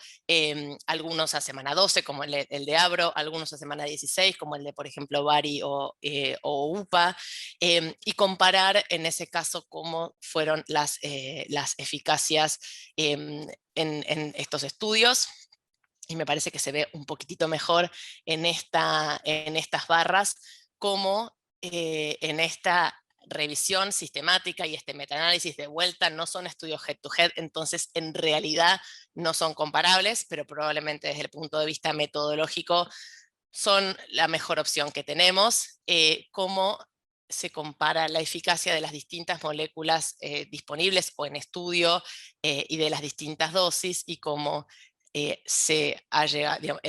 algunos a semana 12, como el de Abro, algunos a semana 16, como el de, por ejemplo, Bari o UPA, y comparar en ese caso cómo fueron las eficacias en estos estudios. Y me parece que se ve un poquitito mejor en estas barras, como en esta revisión sistemática y este metaanálisis de vuelta no son estudios head-to-head, entonces en realidad no son comparables, pero probablemente desde el punto de vista metodológico son la mejor opción que tenemos. Cómo se compara la eficacia de las distintas moléculas disponibles o en estudio y de las distintas dosis, y cómo se ha llegado, digamos,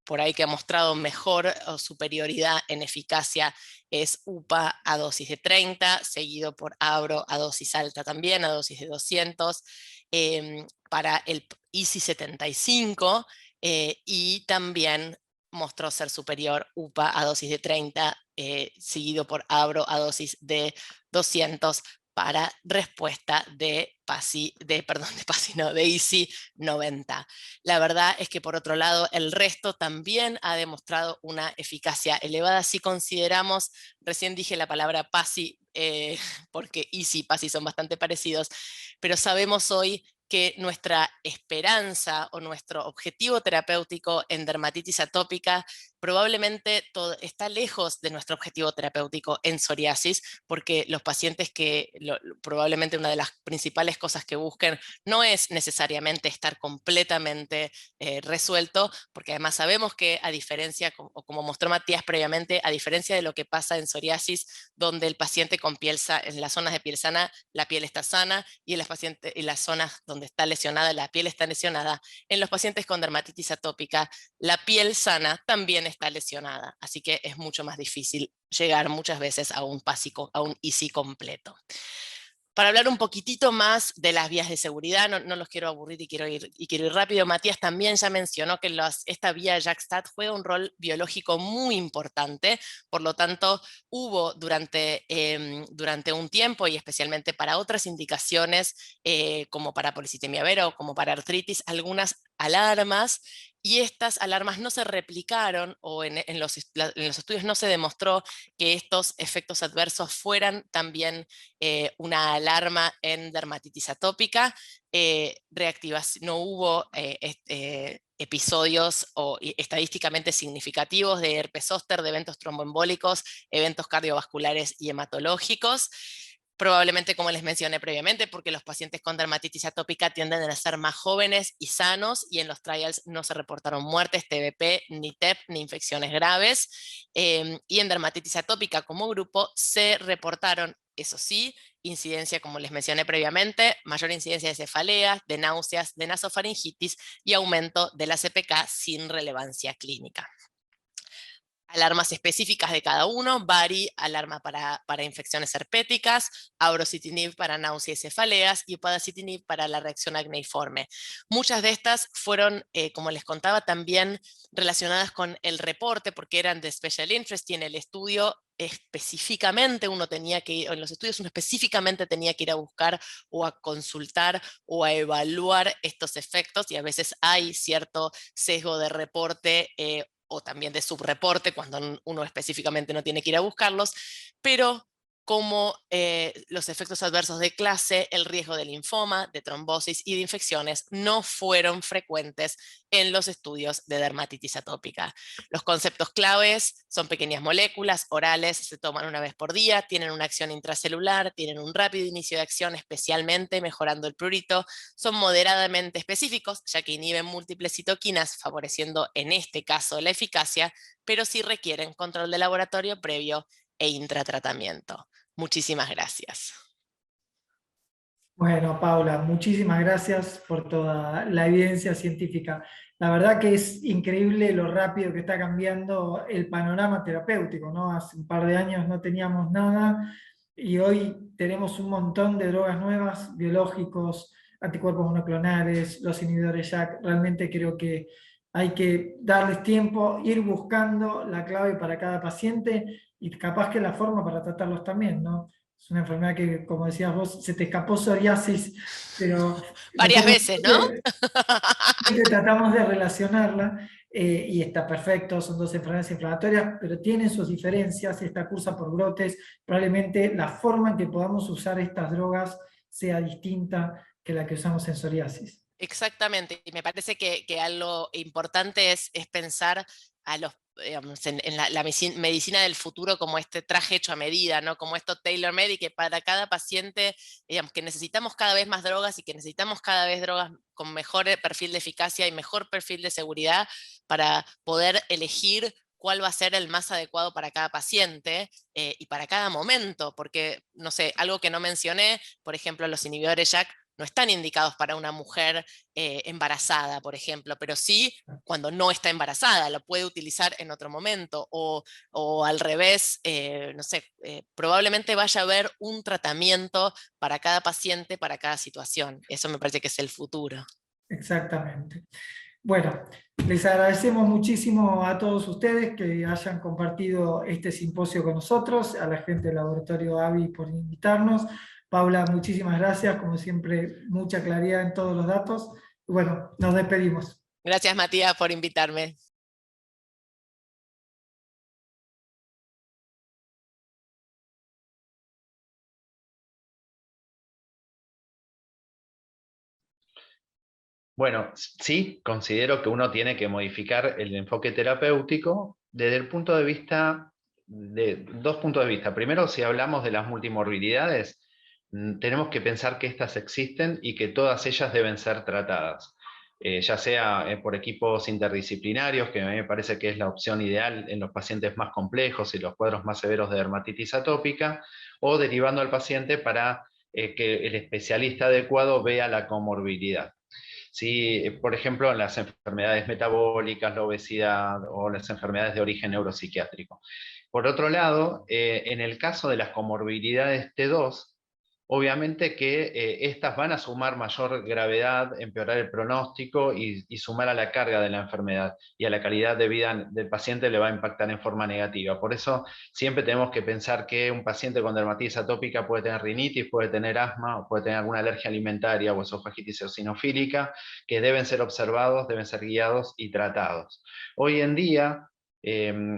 por ahí que ha mostrado mejor o superioridad en eficacia es UPA a dosis de 30, seguido por Abro a dosis alta también, a dosis de 200, para el ISI 75, y también mostró ser superior UPA a dosis de 30, seguido por Abro a dosis de 200, para respuesta de ISI 90. La verdad es que por otro lado el resto también ha demostrado una eficacia elevada. Si consideramos, recién dije la palabra PASI, porque ISI y PASI son bastante parecidos, pero sabemos hoy que nuestra esperanza o nuestro objetivo terapéutico en dermatitis atópica probablemente está lejos de nuestro objetivo terapéutico en psoriasis, porque los pacientes que probablemente una de las principales cosas que busquen no es necesariamente estar completamente resuelto, porque además sabemos que a diferencia, o como mostró Matías previamente, a diferencia de lo que pasa en psoriasis, donde el paciente con piel sana, en las zonas de piel sana, la piel está sana, y en las zonas donde está lesionada, la piel está lesionada, en los pacientes con dermatitis atópica, la piel sana también está lesionada, así que es mucho más difícil llegar muchas veces a un ISI completo. Para hablar un poquitito más de las vías de seguridad, no los quiero aburrir y quiero ir rápido. Matías también ya mencionó que esta vía JAK-STAT juega un rol biológico muy importante, por lo tanto hubo durante un tiempo, y especialmente para otras indicaciones, como para policitemia vera o como para artritis, algunas alarmas, y estas alarmas no se replicaron, o en los estudios no se demostró que estos efectos adversos fueran también una alarma en dermatitis atópica. No hubo episodios estadísticamente significativos de herpes zóster, de eventos tromboembólicos, eventos cardiovasculares y hematológicos. Probablemente, como les mencioné previamente, porque los pacientes con dermatitis atópica tienden a ser más jóvenes y sanos, y en los trials no se reportaron muertes, TBP, ni TEP, ni infecciones graves. Y en dermatitis atópica como grupo se reportaron, eso sí, incidencia, como les mencioné previamente, mayor incidencia de cefaleas, de náuseas, de nasofaringitis y aumento de la CPK sin relevancia clínica. Alarmas específicas de cada uno: Bari, alarma para infecciones herpéticas; Abrocitinib para náuseas y cefaleas; y Upadacitinib para la reacción acneiforme. Muchas de estas fueron, como les contaba, también relacionadas con el reporte, porque eran de special interest, y en el estudio específicamente en los estudios uno específicamente tenía que ir a buscar o a consultar o a evaluar estos efectos, y a veces hay cierto sesgo de reporte o también de subreporte cuando uno específicamente no tiene que ir a buscarlos, pero como los efectos adversos de clase, el riesgo de linfoma, de trombosis y de infecciones no fueron frecuentes en los estudios de dermatitis atópica. Los conceptos claves son pequeñas moléculas orales, se toman una vez por día, tienen una acción intracelular, tienen un rápido inicio de acción, especialmente mejorando el prurito, son moderadamente específicos, ya que inhiben múltiples citoquinas, favoreciendo en este caso la eficacia, pero sí requieren control de laboratorio previo e intratratamiento. Muchísimas gracias. Bueno, Paula, muchísimas gracias por toda la evidencia científica. La verdad que es increíble lo rápido que está cambiando el panorama terapéutico, ¿no? Hace un par de años no teníamos nada y hoy tenemos un montón de drogas nuevas, biológicos, anticuerpos monoclonales, los inhibidores JAK. Realmente creo que hay que darles tiempo, ir buscando la clave para cada paciente y capaz que la forma para tratarlos también, ¿no? Es una enfermedad que, como decías vos, se te escapó psoriasis, pero Varias nosotros veces, ¿no? siempre tratamos de relacionarla y está perfecto, son dos enfermedades inflamatorias, pero tienen sus diferencias, esta cursa por brotes, probablemente la forma en que podamos usar estas drogas sea distinta que la que usamos en psoriasis. Exactamente, y me parece que algo importante es pensar a los, digamos, en la medicina del futuro como este traje hecho a medida, ¿no? Como esto tailor-made, y que para cada paciente, digamos, que necesitamos cada vez más drogas y que necesitamos cada vez drogas con mejor perfil de eficacia y mejor perfil de seguridad para poder elegir cuál va a ser el más adecuado para cada paciente y para cada momento, porque, no sé, algo que no mencioné, por ejemplo, los inhibidores JAK no están indicados para una mujer embarazada, por ejemplo, pero sí cuando no está embarazada, lo puede utilizar en otro momento, o al revés, no sé, probablemente vaya a haber un tratamiento para cada paciente, para cada situación. Eso me parece que es el futuro. Exactamente. Bueno, les agradecemos muchísimo a todos ustedes que hayan compartido este simposio con nosotros, a la gente del Laboratorio AVI por invitarnos. Paula, muchísimas gracias, como siempre, mucha claridad en todos los datos. Y bueno, nos despedimos. Gracias, Matías, por invitarme. Bueno, sí, considero que uno tiene que modificar el enfoque terapéutico desde el punto de vista, de dos puntos de vista. Primero, si hablamos de las multimorbilidades, tenemos que pensar que estas existen y que todas ellas deben ser tratadas, ya sea por equipos interdisciplinarios, que a mí me parece que es la opción ideal en los pacientes más complejos y los cuadros más severos de dermatitis atópica, o derivando al paciente para que el especialista adecuado vea la comorbilidad. Sí, por ejemplo, en las enfermedades metabólicas, la obesidad o las enfermedades de origen neuropsiquiátrico. Por otro lado, en el caso de las comorbilidades T2, obviamente que estas van a sumar mayor gravedad, empeorar el pronóstico y sumar a la carga de la enfermedad, y a la calidad de vida del paciente le va a impactar en forma negativa. Por eso siempre tenemos que pensar que un paciente con dermatitis atópica puede tener rinitis, puede tener asma, puede tener alguna alergia alimentaria o esofagitis eosinofílica, que deben ser observados, deben ser guiados y tratados. Hoy en día,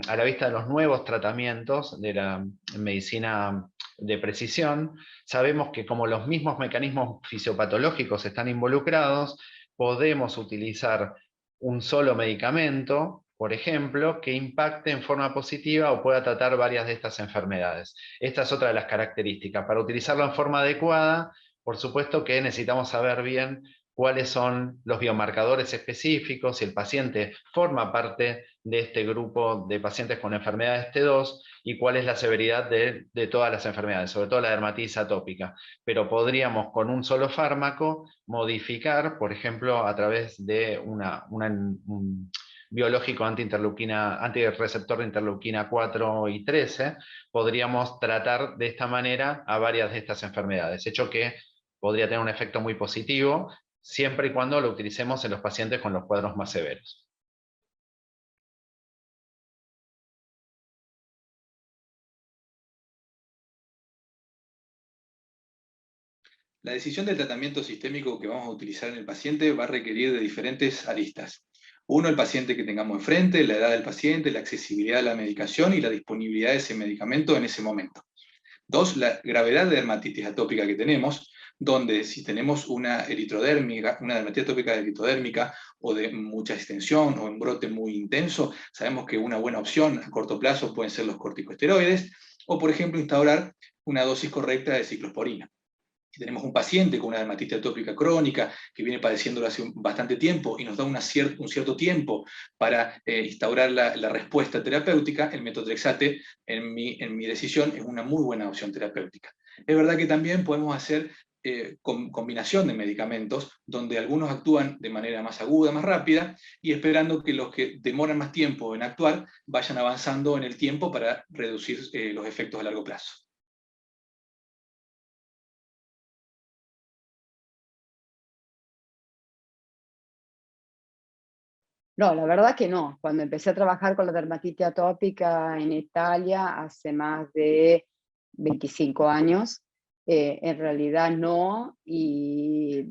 a la vista de los nuevos tratamientos de la medicina de precisión, sabemos que como los mismos mecanismos fisiopatológicos están involucrados, podemos utilizar un solo medicamento, por ejemplo, que impacte en forma positiva o pueda tratar varias de estas enfermedades. Esta es otra de las características. Para utilizarlo en forma adecuada, por supuesto que necesitamos saber bien cuáles son los biomarcadores específicos, si el paciente forma parte de este grupo de pacientes con enfermedades T2, y cuál es la severidad de todas las enfermedades, sobre todo la dermatitis atópica. Pero podríamos con un solo fármaco modificar, por ejemplo, a través de un biológico antirreceptor de interleuquina 4 y 13, podríamos tratar de esta manera a varias de estas enfermedades, hecho que podría tener un efecto muy positivo, siempre y cuando lo utilicemos en los pacientes con los cuadros más severos. La decisión del tratamiento sistémico que vamos a utilizar en el paciente va a requerir de diferentes aristas. Uno, el paciente que tengamos enfrente, la edad del paciente, la accesibilidad a la medicación y la disponibilidad de ese medicamento en ese momento. Dos, la gravedad de dermatitis atópica que tenemos, donde si tenemos una dermatitis atópica eritrodérmica o de mucha extensión o un brote muy intenso, sabemos que una buena opción a corto plazo pueden ser los corticosteroides, o por ejemplo instaurar una dosis correcta de ciclosporina. Si tenemos un paciente con una dermatitis atópica crónica que viene padeciéndolo hace bastante tiempo y nos da un cierto tiempo para instaurar la respuesta terapéutica, el metotrexate, en mi decisión, es una muy buena opción terapéutica. Es verdad que también podemos hacer combinación de medicamentos, donde algunos actúan de manera más aguda, más rápida, y esperando que los que demoran más tiempo en actuar vayan avanzando en el tiempo para reducir los efectos a largo plazo. No, la verdad que no. Cuando empecé a trabajar con la dermatitis atópica en Italia hace más de 25 años, en realidad no, y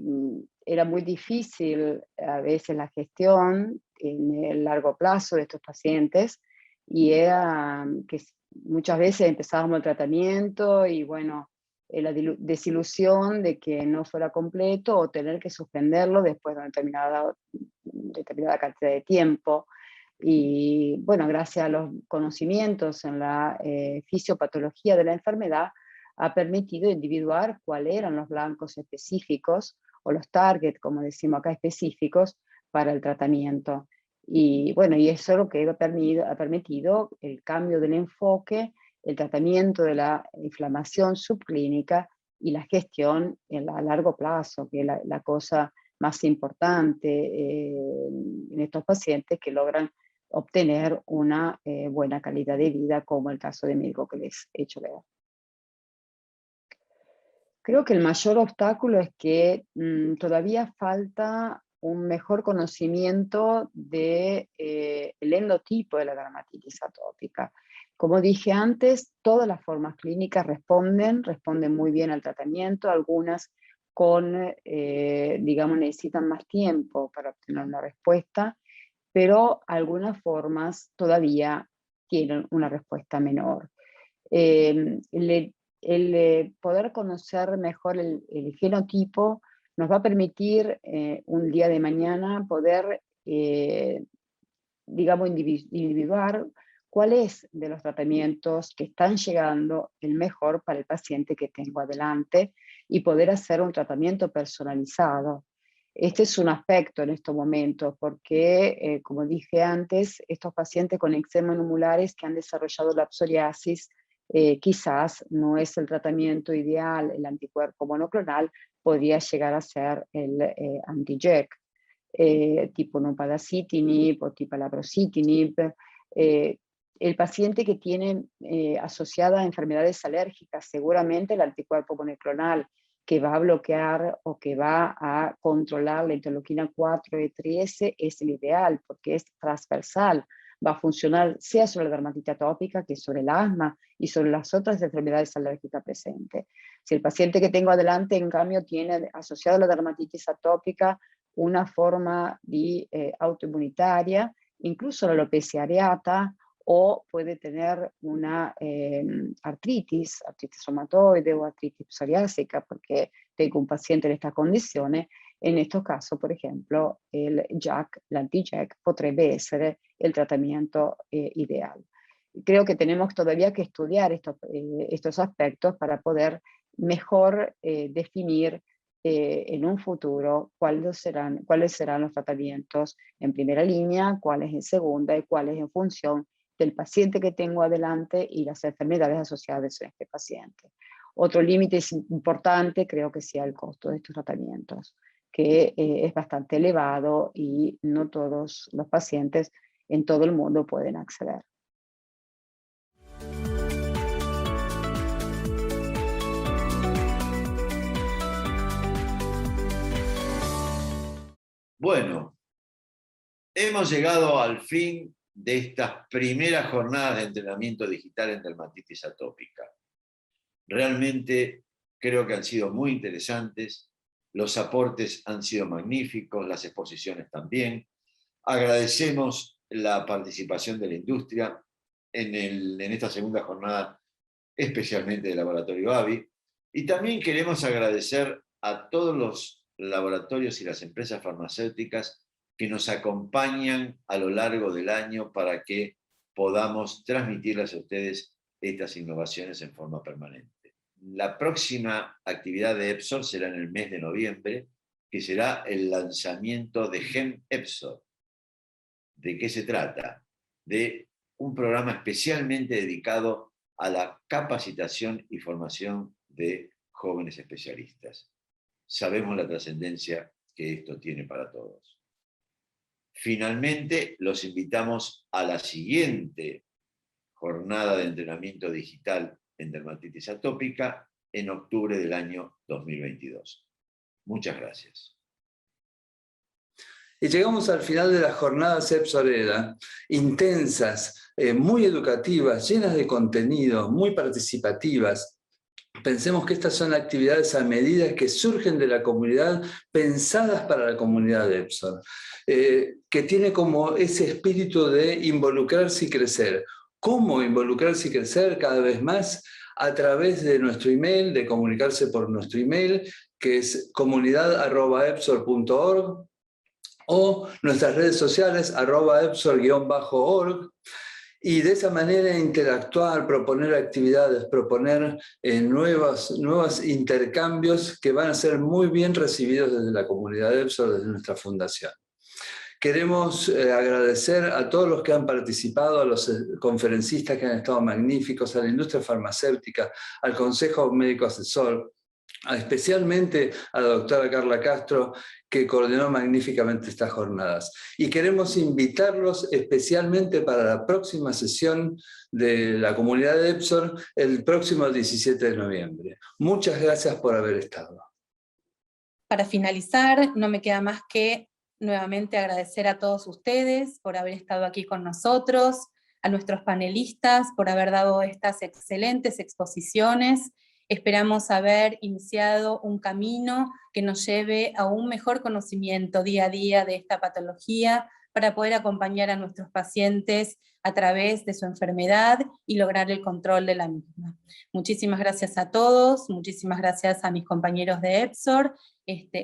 era muy difícil a veces la gestión en el largo plazo de estos pacientes, y era que muchas veces empezábamos el tratamiento y bueno, la desilusión de que no fuera completo o tener que suspenderlo después de una determinada cantidad de tiempo. Y bueno, gracias a los conocimientos en la fisiopatología de la enfermedad, ha permitido individuar cuáles eran los blancos específicos o los targets, como decimos acá, específicos para el tratamiento. Y bueno, y eso es lo que ha permitido el cambio del enfoque, el tratamiento de la inflamación subclínica y la gestión a largo plazo, que es la cosa más importante en estos pacientes que logran obtener una buena calidad de vida, como el caso de Mirko que les he hecho ver. Creo que el mayor obstáculo es que todavía falta un mejor conocimiento del endotipo de la dermatitis atópica. Como dije antes, todas las formas clínicas responden muy bien al tratamiento, algunas digamos, necesitan más tiempo para obtener una respuesta, pero algunas formas todavía tienen una respuesta menor. El poder conocer mejor el genotipo nos va a permitir un día de mañana poder, digamos, individuar cuál es de los tratamientos que están llegando el mejor para el paciente que tengo adelante y poder hacer un tratamiento personalizado. Este es un aspecto en estos momentos porque, como dije antes, estos pacientes con eczema numulares que han desarrollado la psoriasis, quizás no es el tratamiento ideal, el anticuerpo monoclonal podría llegar a ser el anti-JAK, tipo upadacitinib o tipo labrocitinib. El paciente que tiene asociada a enfermedades alérgicas, seguramente el anticuerpo monoclonal que va a bloquear o que va a controlar la interleuquina 4 y 3 es el ideal, porque es transversal, va a funcionar sea sobre la dermatitis atópica que sobre el asma y sobre las otras enfermedades alérgicas presentes. Si el paciente que tengo adelante, en cambio, tiene asociado a la dermatitis atópica una forma de autoinmunitaria, incluso la alopecia areata, o puede tener una artritis reumatoide o artritis psoriásica, porque tengo un paciente en estas condiciones. En estos casos, por ejemplo, el anti-JAK potrebbe essere el tratamiento ideal. Creo que tenemos todavía que estudiar estos aspectos para poder mejor definir en un futuro cuáles serán los tratamientos en primera línea, cuáles en segunda y cuáles en función del paciente que tengo adelante y las enfermedades asociadas a este paciente. Otro límite importante creo que sea el costo de estos tratamientos, que es bastante elevado y no todos los pacientes en todo el mundo pueden acceder. Bueno, hemos llegado al fin de estas primeras jornadas de entrenamiento digital en dermatitis atópica. Realmente creo que han sido muy interesantes, los aportes han sido magníficos, las exposiciones también. Agradecemos la participación de la industria en esta segunda jornada, especialmente del Laboratorio AVI, y también queremos agradecer a todos los laboratorios y las empresas farmacéuticas que nos acompañan a lo largo del año para que podamos transmitirles a ustedes estas innovaciones en forma permanente. La próxima actividad de EPSOR será en el mes de noviembre, que será el lanzamiento de GEM EPSOR. ¿De qué se trata? De un programa especialmente dedicado a la capacitación y formación de jóvenes especialistas. sabemos la trascendencia que esto tiene para todos. Finalmente, los invitamos a la siguiente jornada de entrenamiento digital en dermatitis atópica en octubre del año 2022. Muchas gracias. Y llegamos al final de las jornadas EPSOR-EDA, intensas, muy educativas, llenas de contenido, muy participativas. Pensemos que estas son actividades a medida que surgen de la comunidad, pensadas para la comunidad de EPSOR, que tiene como ese espíritu de involucrarse y crecer. ¿Cómo involucrarse y crecer cada vez más? A través de nuestro email, de comunicarse por nuestro email, que es comunidad@epsor.org, o nuestras redes sociales, @epsor_org, y de esa manera interactuar, proponer actividades, proponer nuevos intercambios que van a ser muy bien recibidos desde la comunidad de EPSOR, desde nuestra fundación. Queremos agradecer a todos los que han participado, a los conferencistas que han estado magníficos, a la industria farmacéutica, al Consejo Médico Asesor, especialmente a la doctora Carla Castro, que coordinó magníficamente estas jornadas. Y queremos invitarlos especialmente para la próxima sesión de la comunidad de EPSOR, el próximo 17 de noviembre. Muchas gracias por haber estado. Para finalizar, no me queda más que nuevamente agradecer a todos ustedes por haber estado aquí con nosotros, a nuestros panelistas por haber dado estas excelentes exposiciones. Esperamos haber iniciado un camino que nos lleve a un mejor conocimiento día a día de esta patología para poder acompañar a nuestros pacientes a través de su enfermedad y lograr el control de la misma. Muchísimas gracias a todos, muchísimas gracias a mis compañeros de EPSOR.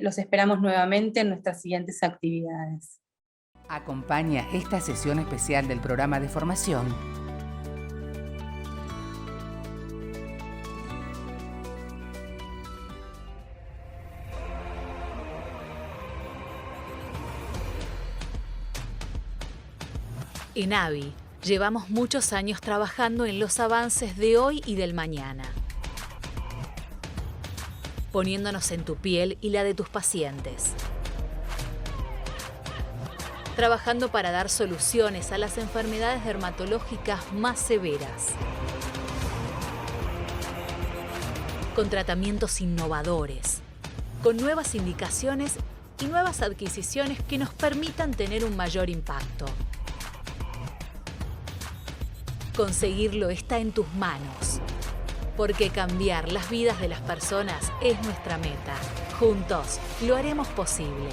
Los esperamos nuevamente en nuestras siguientes actividades. Acompaña esta sesión especial del programa de formación En AVI, llevamos muchos años trabajando en los avances de hoy y del mañana, poniéndonos en tu piel y la de tus pacientes, trabajando para dar soluciones a las enfermedades dermatológicas más severas, con tratamientos innovadores, con nuevas indicaciones y nuevas adquisiciones que nos permitan tener un mayor impacto. Conseguirlo está en tus manos, porque cambiar las vidas de las personas es nuestra meta. Juntos lo haremos posible.